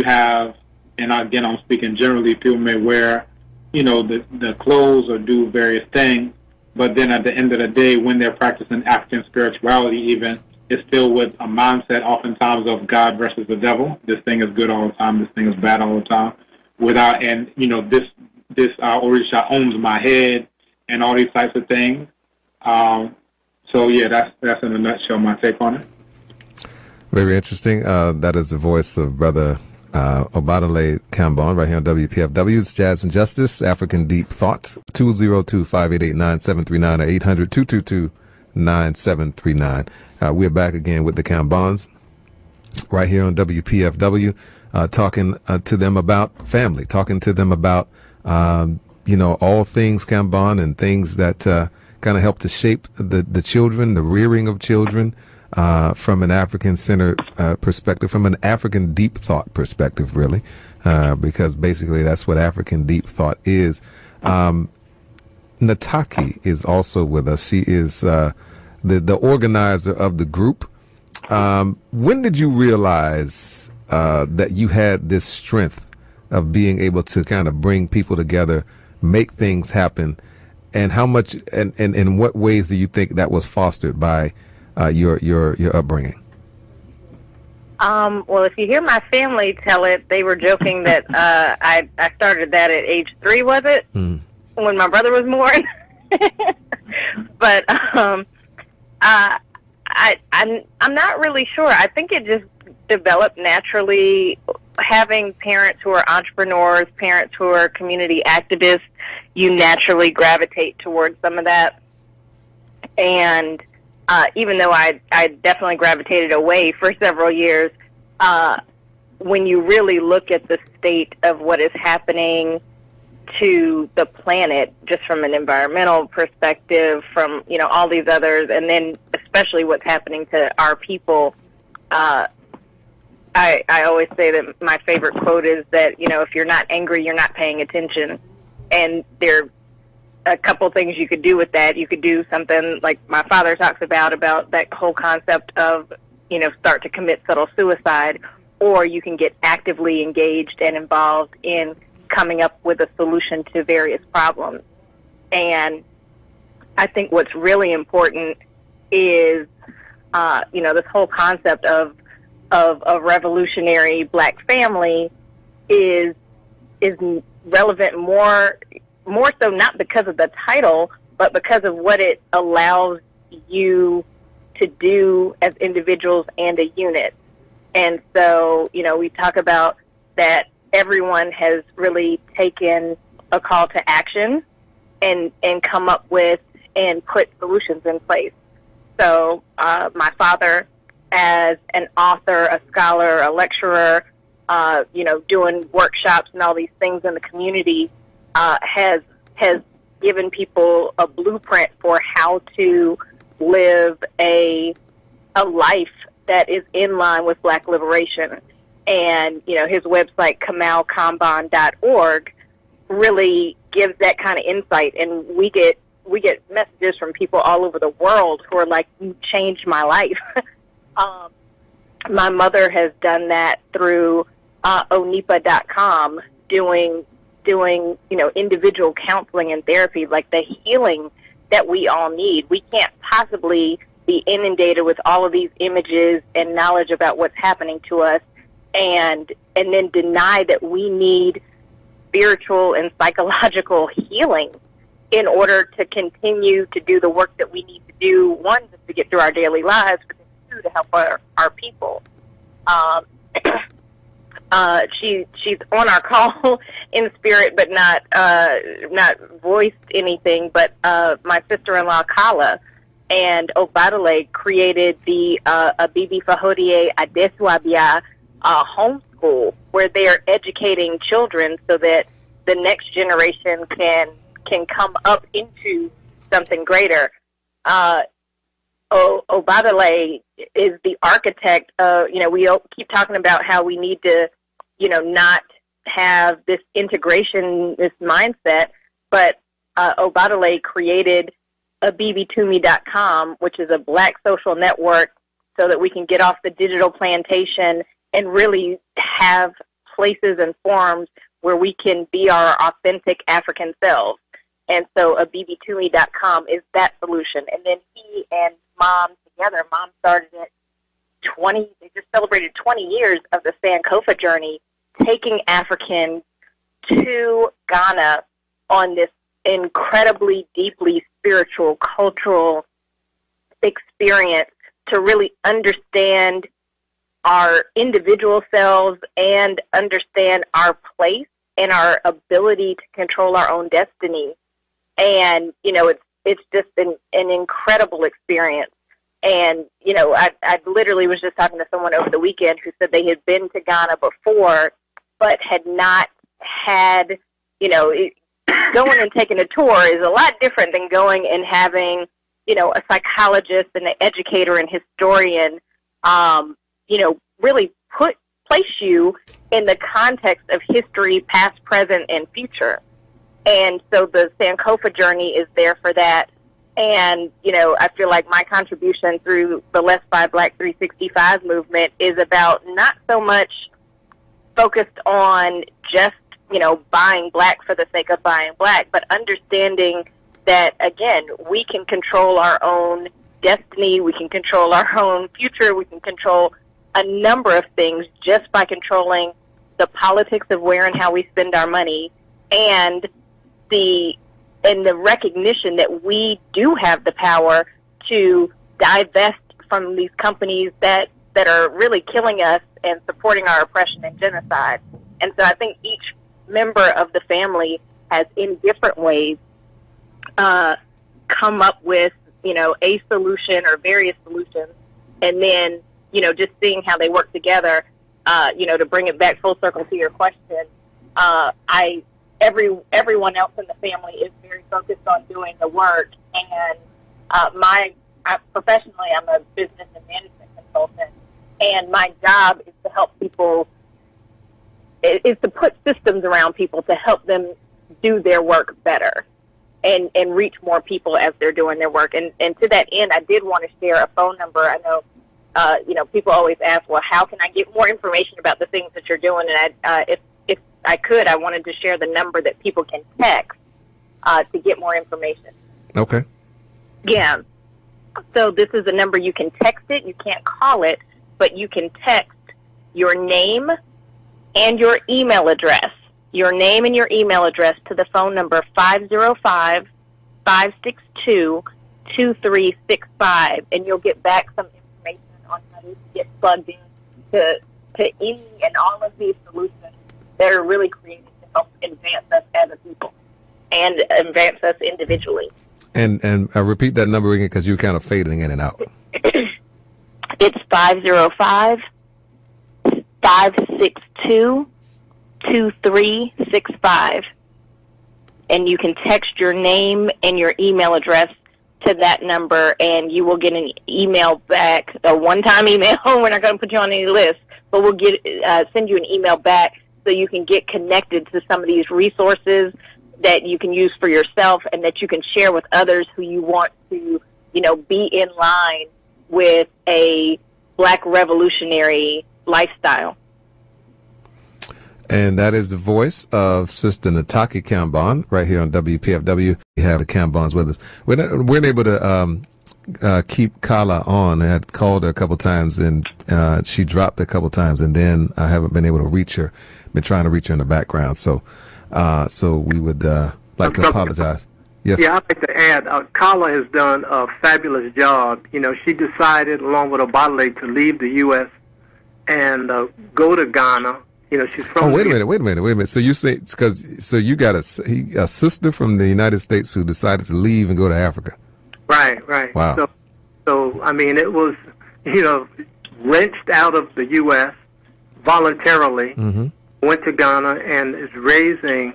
have, and again, I'm speaking generally, people may wear, the clothes or do various things, but then at the end of the day, when they're practicing African spirituality even, it's still with a mindset oftentimes of God versus the devil. This thing is good all the time, this thing is bad all the time. This Orisha owns my head and all these types of things. So yeah, that's in a nutshell my take on it. Very interesting. That is the voice of Brother Obadale Kambon right here on WPFW. It's Jazz and Justice, African Deep Thought, 202-588-9739 or 800-222-9739. We're back again with the Kambons right here on WPFW, talking to them about family, talking to them about, all things Kambon and things that kind of help to shape the children, the rearing of children, from an African-centered perspective, from an African deep thought perspective, really, because basically that's what African deep thought is. Nataki is also with us. She is the organizer of the group. When did you realize that you had this strength of being able to kind of bring people together, make things happen, and how much and in what ways do you think that was fostered by your upbringing? Well, if you hear my family tell it, they were joking that I started that at age 3, was it? When my brother was born. But I'm not really sure. I think it just developed naturally. Having parents who are entrepreneurs, parents who are community activists, you naturally gravitate towards some of that. And even though I definitely gravitated away for several years, when you really look at the state of what is happening to the planet, just from an environmental perspective, from all these others, and then especially what's happening to our people, I always say that my favorite quote is that if you're not angry, you're not paying attention. And there are a couple things you could do with that. You could do something like my father talks about that whole concept of start to commit subtle suicide, or you can get actively engaged and involved in coming up with a solution to various problems. And I think what's really important is, this whole concept of a revolutionary black family is relevant more so not because of the title, but because of what it allows you to do as individuals and a unit. And so, we talk about that everyone has really taken a call to action and come up with and put solutions in place. So my father, as an author, a scholar, a lecturer, doing workshops and all these things in the community, has given people a blueprint for how to live a life that is in line with Black liberation. And, his website, Kambon.org, really gives that kind of insight. And we get messages from people all over the world who are like, you changed my life. My mother has done that through onipa.com, doing individual counseling and therapy, like the healing that we all need. We can't possibly be inundated with all of these images and knowledge about what's happening to us and then deny that we need spiritual and psychological healing in order to continue to do the work that we need to do, one, just to get through our daily lives, but then two, to help our people. She's on our call in spirit, but not voiced anything. But my sister-in-law Kala and Obadale created the Abibi Fahodie Adeswabia homeschool, where they are educating children so that the next generation can come up into something greater. Obadale is the architect of, we keep talking about how we need to, not have this integration, this mindset, but Obadale created abibitumi.com, which is a Black social network, so that we can get off the digital plantation and really have places and forums where we can be our authentic African selves. And so abibitumi.com is that solution. And then he and Mom together, Mom started it they just celebrated 20 years of the Sankofa journey, taking Africans to Ghana on this incredibly deeply spiritual, cultural experience to really understand our individual selves and understand our place and our ability to control our own destiny. And, it's just an incredible experience. And, I literally was just talking to someone over the weekend who said they had been to Ghana before, but had not had, going and taking a tour is a lot different than going and having, a psychologist and an educator and historian, really place you in the context of history, past, present, and future. And so the Sankofa journey is there for that. And, I feel like my contribution through the Let's Buy Black 365 movement is about not so much focused on just, buying black for the sake of buying black, but understanding that, again, we can control our own destiny, we can control our own future, we can control a number of things just by controlling the politics of where and how we spend our money, and the recognition that we do have the power to divest from these companies that are really killing us and supporting our oppression and genocide. And so I think each member of the family has, in different ways, come up with, a solution or various solutions, and then, just seeing how they work together, to bring it back full circle to your question, everyone else in the family is very focused on doing the work, and professionally, I'm a business and management consultant, and my job is to help people, is to put systems around people to help them do their work better and reach more people as they're doing their work. And to that end, I did want to share a phone number. I know, people always ask, well, how can I get more information about the things that you're doing? And if I could, I wanted to share the number that people can text to get more information. Okay. Yeah. So this is a number you can text it. You can't call it, but you can text your name and your email address. Your name and your email address to the phone number 505-562-2365, and you'll get back some information on how you get plugged in to any and all of these solutions that are really created to help advance us as a people and advance us individually. And repeat that number again, because you're kind of fading in and out. It's 505-562-2365. and you can text your name and your email address to that number, and you will get an email back, a one-time email. We're not going to put you on any list, but we'll send you an email back so you can get connected to some of these resources that you can use for yourself and that you can share with others who you want to, be in line with a Black revolutionary lifestyle. And that is the voice of Sister Nataki Kambon right here on WPFW. We have the Kambons with us. We're not able to keep Kala on. I had called her a couple times, and she dropped a couple times, and then I haven't been able to reach her. Been trying to reach her in the background. So we would like to apologize. Yes. Yeah, I'd like to add, Kala has done a fabulous job. She decided, along with Obadale, to leave the U.S. and go to Ghana. She's from. Oh, wait a minute. So you say so you got a sister from the United States who decided to leave and go to Africa. Right. Wow. So I mean, it was wrenched out of the U.S. voluntarily, went to Ghana and is raising,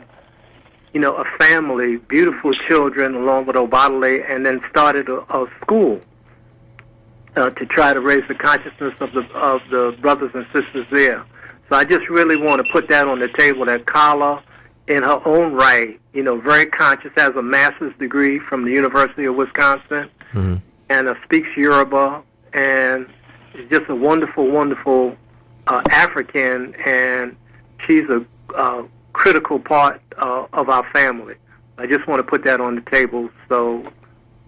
a family, beautiful children, along with Obadale, and then started a school to try to raise the consciousness of the brothers and sisters there. So I just really want to put that on the table, that Kala, in her own right, very conscious, has a master's degree from the University of Wisconsin, and speaks Yoruba, and is just a wonderful, wonderful African, and she's a critical part of our family. I just want to put that on the table so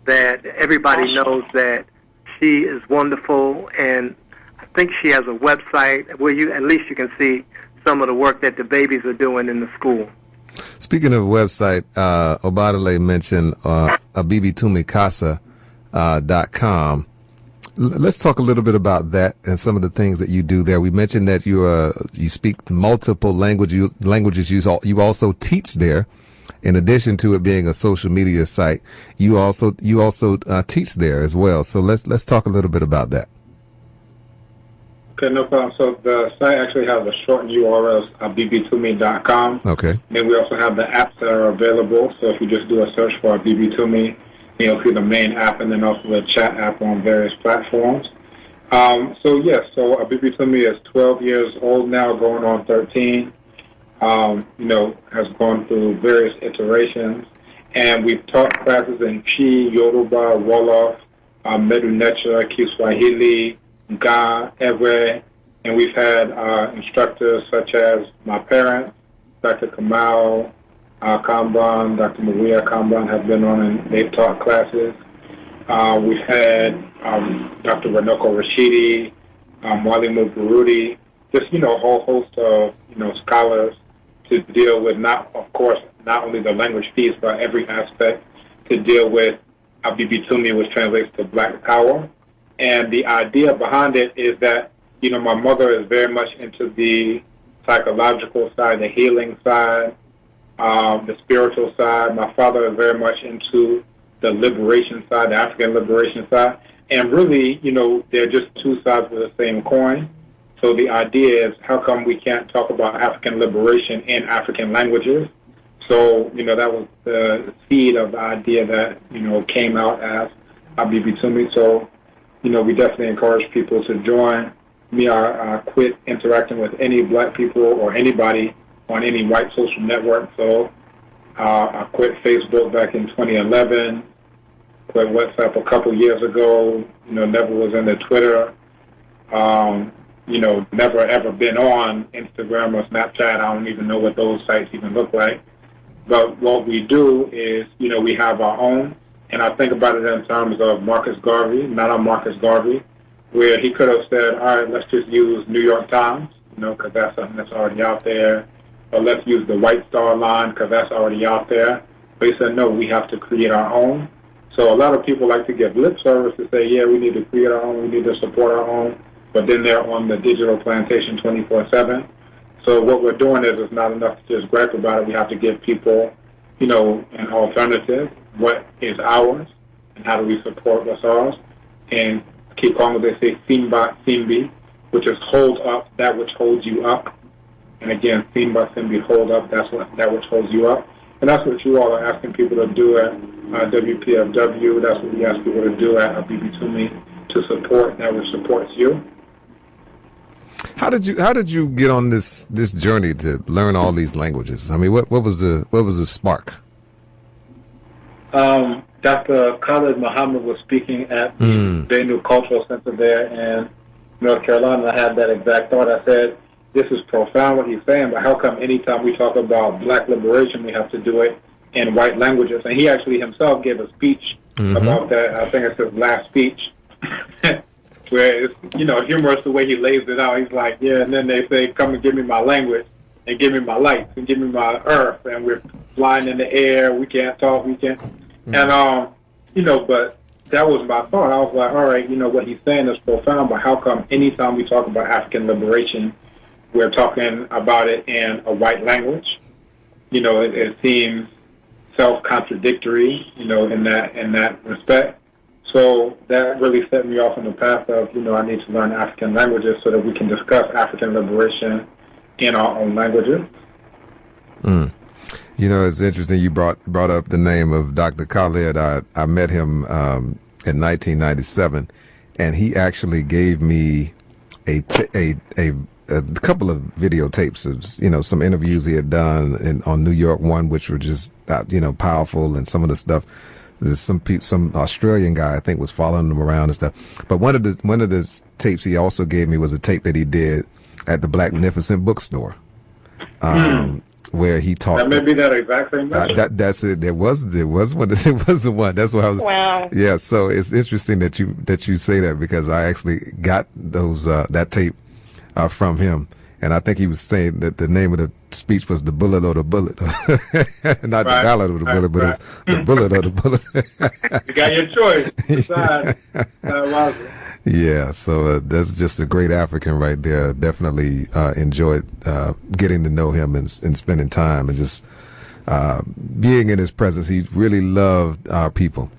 that everybody knows that she is wonderful, and I think she has a website where at least you can see some of the work that the babies are doing in the school. Speaking of a website, Obadale mentioned abibitumikasa.com. Let's talk a little bit about that and some of the things that you do there. We mentioned that you speak multiple languages. You also teach there. In addition to it being a social media site, you also teach there as well. So let's talk a little bit about that. Okay, no problem. So the site actually has a shortened URL, abibitumi.com. Okay. Then we also have the apps that are available. So if you just do a search for Abibitumi, you'll see the main app and then also the chat app on various platforms. So Abibitumi is 12 years old now, going on 13. Has gone through various iterations. And we've taught classes in Chi, Yoruba, Wolof, Medunecha, Kiswahili, Ga, Ewe, and we've had instructors such as my parents, Dr. Kamal Kambon, Dr. Maria Kambon have been on and they've taught classes. We've had Dr. Ranoko Rashidi, Mwalimu Burudi, just, a whole host of, scholars to deal with not only the language piece, but every aspect to deal with Abibitumi, which translates to Black Power. And the idea behind it is that, my mother is very much into the psychological side, the healing side, the spiritual side. My father is very much into the liberation side, the African liberation side. And really, they're just two sides of the same coin. So the idea is, how come we can't talk about African liberation in African languages? So, that was the seed of the idea that, came out as Abibitumi. So, we definitely encourage people to join. I quit interacting with any Black people or anybody on any white social network. So I quit Facebook back in 2011, quit WhatsApp a couple years ago, never was into Twitter, never ever been on Instagram or Snapchat. I don't even know what those sites even look like. But what we do is, we have our own. And I think about it in terms of Marcus Garvey, not on Marcus Garvey, where he could have said, all right, let's just use New York Times, because that's something that's already out there. Or let's use the White Star Line, because that's already out there. But he said, no, we have to create our own. So a lot of people like to give lip service to say, yeah, we need to create our own, we need to support our own. But then they're on the digital plantation 24/7. So what we're doing is it's not enough to just gripe about it. We have to give people, an alternative. What is ours, and how do we support what's ours? And keep calling, they say, Simba Simbi, which is hold up that which holds you up. And again, Simba Simbi, hold up that which holds you up. And that's what you all are asking people to do at WPFW. That's what we ask people to do at BB Toomey to support that which supports you. How did you get on this journey to learn all these languages? I mean, what was the spark? Dr. Khalid Muhammad was speaking at the Benue Cultural Center there in North Carolina. I had that exact thought. I said, this is profound what he's saying, but how come anytime we talk about black liberation, we have to do it in white languages? And he actually himself gave a speech about that. I think it's his last speech, where it's, humorous the way he lays it out. He's like, yeah, and then they say, come and give me my language, and give me my lights, and give me my earth, and we're flying in the air, we can't talk, we can't. And, but that was my thought. I was like, all right, what he's saying is profound, but how come anytime we talk about African liberation, we're talking about it in a white language? It seems self-contradictory, in that respect. So that really set me off on the path of, I need to learn African languages so that we can discuss African liberation in our own languages. It's interesting you brought up the name of Dr. Khalid. I met him in 1997, and he actually gave me a couple of videotapes of some interviews he had done on New York One, which were just powerful, and some of the stuff. There's some Australian guy I think was following him around and stuff. But one of the tapes he also gave me was a tape that he did at the Black Magnificent Bookstore, where he talked. That may be that exact same. That's it. There was one. It was the one. That's why I was. Wow. Yeah. So it's interesting that you say that, because I actually got those that tape from him. And I think he was saying that the name of the speech was "The Bullet or the Bullet," not the ballad of the bullet, but it's "The Bullet or the Bullet." You got your choice. Decide. Yeah, so that's just a great African right there. Definitely enjoyed getting to know him and spending time and just being in his presence. He really loved our people.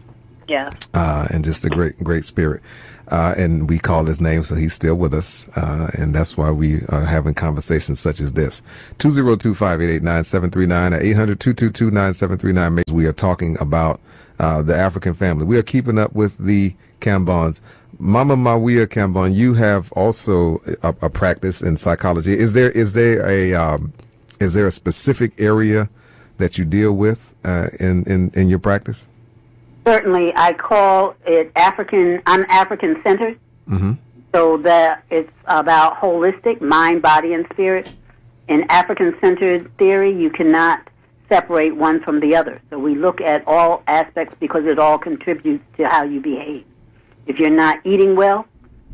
Yeah. And just a great spirit. And we call his name, so he's still with us. And that's why we are having conversations such as this. 202-588-9739 at 800-222-9739. We are talking about the African family. We are keeping up with the Kambons. Mama Mawia Kambon, you have also a practice in psychology. Is there a specific area that you deal with in your practice? Certainly, I call it African. I'm African-centered, so that it's about holistic mind, body, and spirit. In African-centered theory, you cannot separate one from the other. So we look at all aspects because it all contributes to how you behave. If you're not eating well,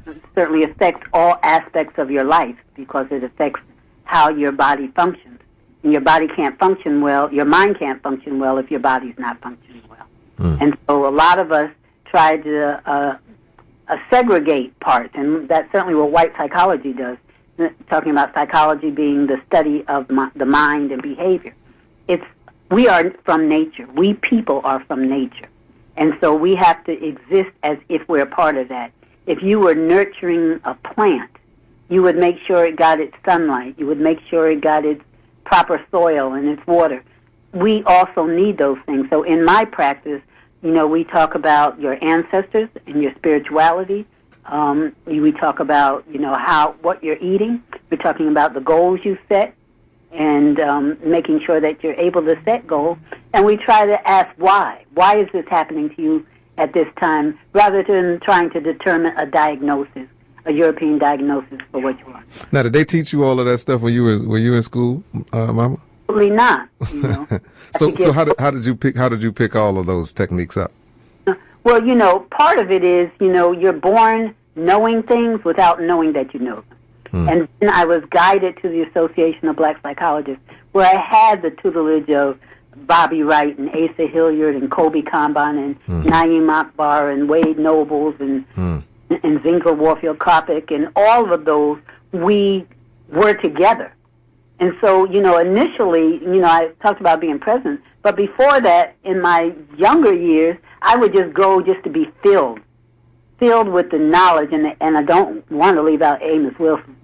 it certainly affects all aspects of your life because it affects how your body functions. And your body can't function well, your mind can't function well if your body's not functioning well. And so a lot of us try to segregate parts, and that's certainly what white psychology does, talking about psychology being the study of the mind and behavior. We are from nature. We people are from nature. And so we have to exist as if we're a part of that. If you were nurturing a plant, you would make sure it got its sunlight. You would make sure it got its proper soil and its water. We also need those things. So in my practice, we talk about your ancestors and your spirituality. We talk about, what you're eating. We're talking about the goals you set and making sure that you're able to set goals. And we try to ask why. Why is this happening to you at this time, rather than trying to determine a diagnosis, a European diagnosis for what you are. Now, did they teach you all of that stuff when you were in school, Mama? Absolutely not. So how did you pick all of those techniques up? Well, part of it is, you're born knowing things without knowing that you know them. And then I was guided to the Association of Black Psychologists, where I had the tutelage of Bobby Wright and Asa Hilliard and Kobe Kambon and Naeem Akbar and Wade Nobles and Zinker Warfield Kopic, and all of those, we were together. And so, initially, I talked about being present, but before that, in my younger years, I would just go just to be filled with the knowledge, and I don't want to leave out Amos Wilson,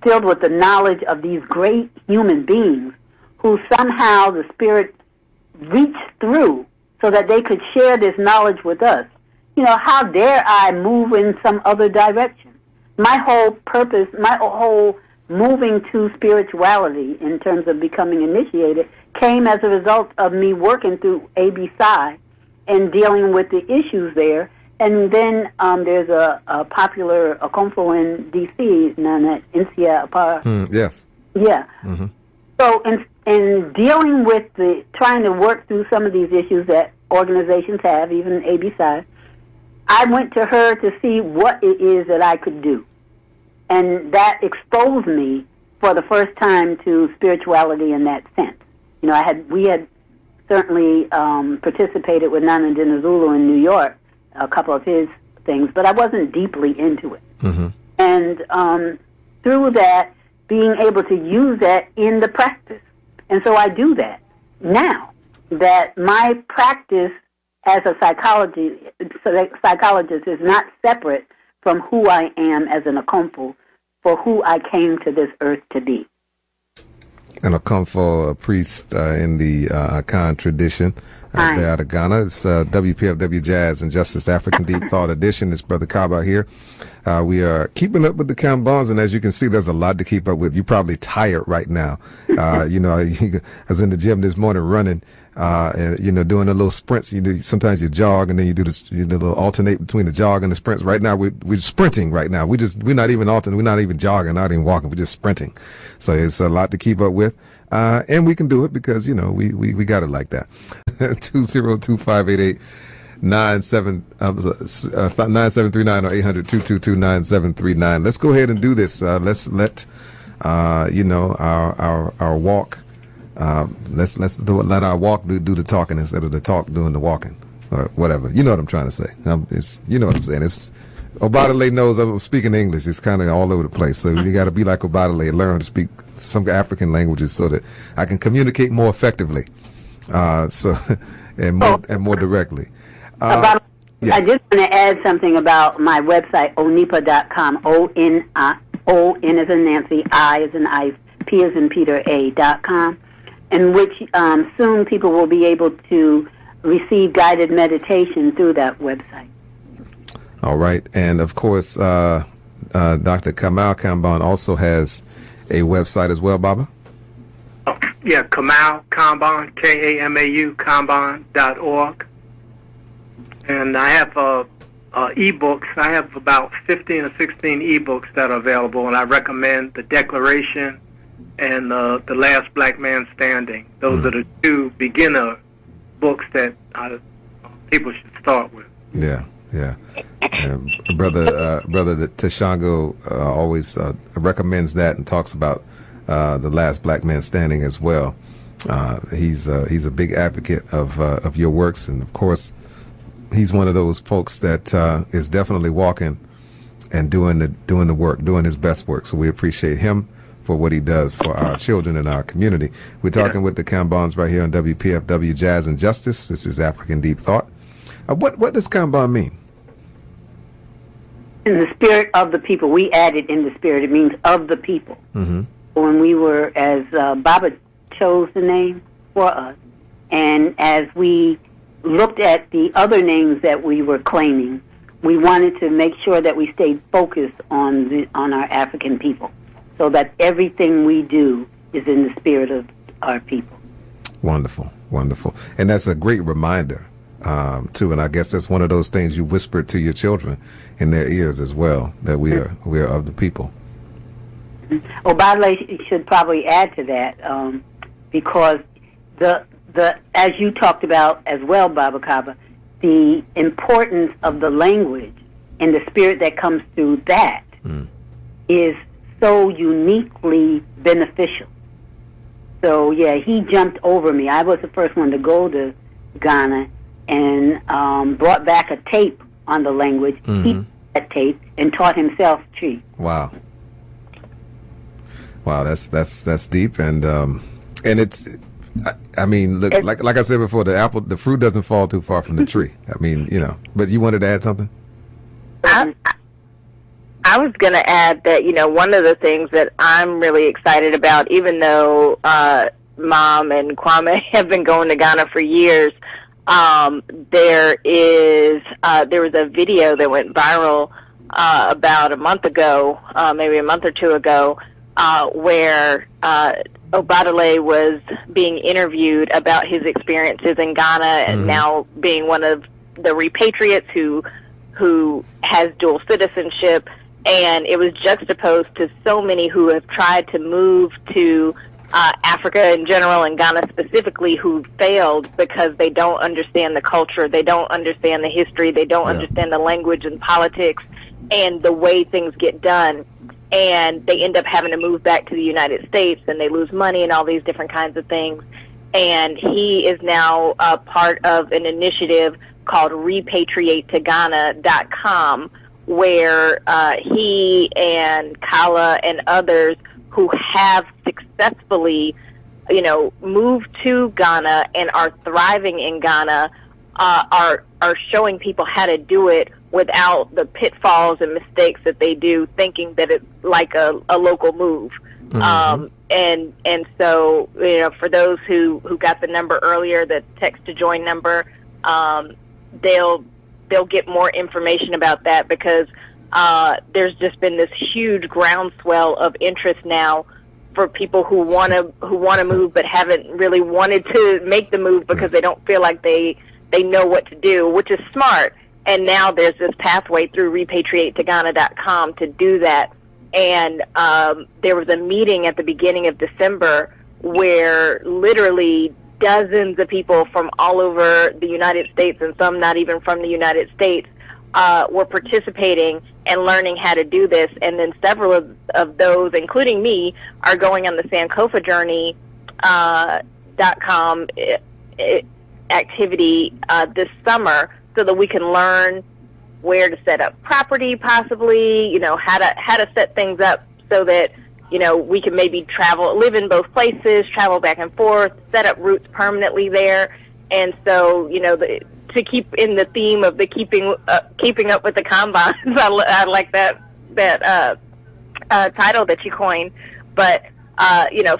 filled with the knowledge of these great human beings who somehow the spirit reach through so that they could share this knowledge with us. How dare I move in some other direction? My whole purpose, my whole moving to spirituality in terms of becoming initiated came as a result of me working through ABC and dealing with the issues there. And then there's a popular Okomfo in D.C., Nana Insia Apara. Yes. Yeah. Mm-hmm. So in dealing with trying to work through some of these issues that organizations have, even ABC, I went to her to see what it is that I could do. And that exposed me for the first time to spirituality in that sense. We had certainly participated with Nana Dinazulu in New York, a couple of his things, but I wasn't deeply into it. Mm-hmm. And through that, being able to use that in the practice. And so I do that now, that my practice as a psychologist is not separate from who I am as an Okomfo, for who I came to this earth to be. An Okomfo, a priest in the Akan tradition there out of Ghana. It's WPFW Jazz and Justice African Deep Thought Edition. It's Brother Kaba here. We are keeping up with the Kambons, and as you can see, there's a lot to keep up with. You're probably tired right now. I was in the gym this morning running, and, doing a little sprints. Sometimes you jog, and then you do the little alternate between the jog and the sprints. Right now, we're sprinting right now. We're not even alternating. We're not even jogging, not even walking. We're just sprinting. So it's a lot to keep up with. And we can do it because, we got it like that. 202-588 9739 or 800-222-9739. Let's go ahead and do this. Let's let our walk. Let's let our walk do the talking instead of the talk doing the walking, or whatever. You know what I'm trying to say. You know what I'm saying. It's Obadale knows I'm speaking English. It's kind of all over the place. So you got to be like Obadale, learn to speak some African languages so that I can communicate more effectively. And more directly. Yes. I just want to add something about my website, onipa.com, O-N as in Nancy, I as in Ice, P as in Peter, A.com, in which soon people will be able to receive guided meditation through that website. All right. And, of course, Dr. Kamal Kambon also has a website as well, Baba? Yeah, Kamal Kambon, Kamau, Kambon.org. And I have e-books. I have about 15 or 16 e-books that are available, and I recommend The Declaration and The Last Black Man Standing. Those are the two beginner books that people should start with. Yeah. Brother Tashango always recommends that and talks about The Last Black Man Standing as well. He's a big advocate of your works, and of course, he's one of those folks that is definitely walking and doing the work, doing his best work. So we appreciate him for what he does for our children and our community. We're talking with the Kambons right here on WPFW Jazz and Justice. This is African Deep Thought. What does Kambon mean? In the spirit of the people. We added in the spirit. It means of the people. Mm-hmm. When we were, as Baba chose the name for us, and as we looked at the other names that we were claiming, we wanted to make sure that we stayed focused on our African people, so that everything we do is in the spirit of our people. Wonderful. And that's a great reminder, too. And I guess that's one of those things you whisper to your children in their ears as well, that we are of the people. Obadale should probably add to that, because the as you talked about as well, Baba Kaba, the importance of the language and the spirit that comes through that is so uniquely beneficial. So, yeah, he jumped over me. I was the first one to go to Ghana and brought back a tape on the language. Mm-hmm. He took that tape and taught himself Tree. Wow, that's deep, and it's. I mean, look, like I said before, the fruit doesn't fall too far from the tree. I mean, But you wanted to add something? I was going to add that, one of the things that I'm really excited about, even though mom and Kwame have been going to Ghana for years. There was a video that went viral about a month ago, maybe a month or two ago, where Obadale was being interviewed about his experiences in Ghana and now being one of the repatriates who has dual citizenship, and it was juxtaposed to so many who have tried to move to Africa in general and Ghana specifically who failed because they don't understand the culture, they don't understand the history, they don't understand the language and politics and the way things get done. And they end up having to move back to the United States, and they lose money and all these different kinds of things. And he is now a part of an initiative called repatriatetoghana.com, where he and Kala and others who have successfully, moved to Ghana and are thriving in Ghana are showing people how to do it without the pitfalls and mistakes that they do, thinking that it's like a local move. And so, for those who got the number earlier, the text to join number, they'll get more information about that, because there's just been this huge groundswell of interest now for people who want to move but haven't really wanted to make the move because they don't feel like they know what to do, which is smart. And now there's this pathway through repatriatetoghana.com to do that. And there was a meeting at the beginning of December where literally dozens of people from all over the United States, and some not even from the United States, were participating and learning how to do this. And then several of those, including me, are going on the sankofajourney.com activity this summer, so that we can learn where to set up property, possibly, how to set things up so that, we can maybe live in both places, travel back and forth, set up roots permanently there. And so, to keep in the theme of the keeping up with the Kambons, I like that title that you coined. But,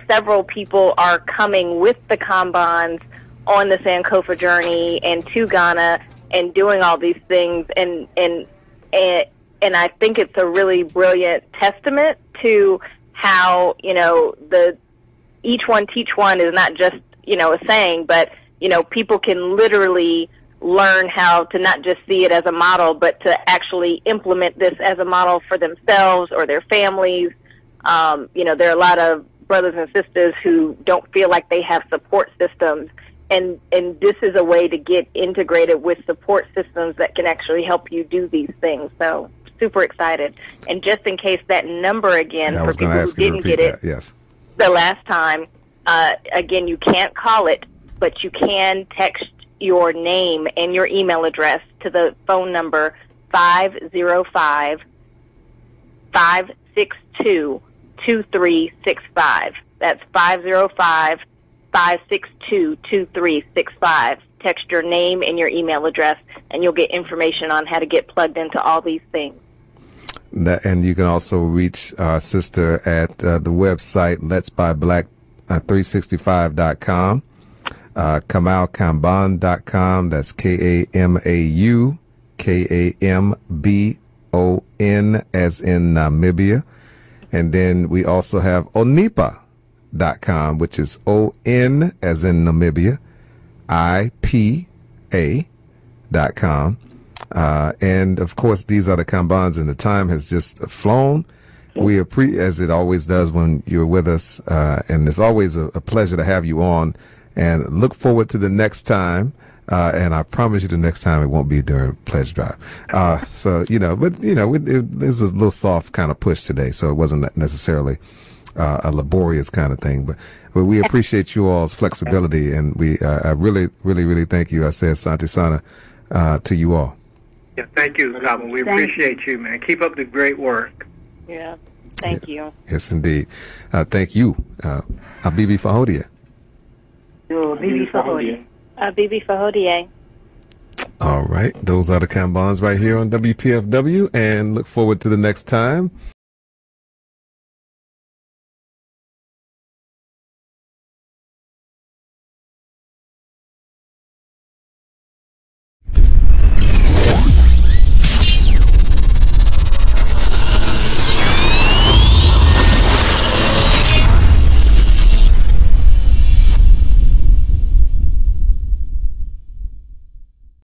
several people are coming with the Kambons on the Sankofa journey and to Ghana and doing all these things, and I think it's a really brilliant testament to how the each one teach one is not just a saying, but people can literally learn how to not just see it as a model, but to actually implement this as a model for themselves or their families. There are a lot of brothers and sisters who don't feel like they have support systems. And this is a way to get integrated with support systems that can actually help you do these things. So super excited. And just in case that number again, for people who didn't get it the last time, again, you can't call it, but you can text your name and your email address to the phone number 505-562-2365. That's 505-562-2365. Text your name and your email address, and you'll get information on how to get plugged into all these things. And you can also reach our sister at the website letsbuyblack365.com, Kambon.com. That's KAMAUKAMBON as in Namibia. And then we also have Onipa.com, which is ON as in Namibia, IPA.com. And of course, these are the Kambons, and the time has just flown. We as it always does when you're with us, and it's always a pleasure to have you on, and look forward to the next time. And I promise you the next time it won't be during Pledge Drive. So, but there's a little soft kind of push today, so it wasn't necessarily a laborious kind of thing, but we appreciate you all's flexibility, and I really, really, really thank you. I say Asante Sana to you all. Yeah, thank you, Kambon. We appreciate you, man. Keep up the great work. Yeah, thank you. Yes, indeed. Thank you, Abibi Fahodie. Bibi Fahodie. Bibi Fahodie. All right, those are the Kambons right here on WPFW, and look forward to the next time.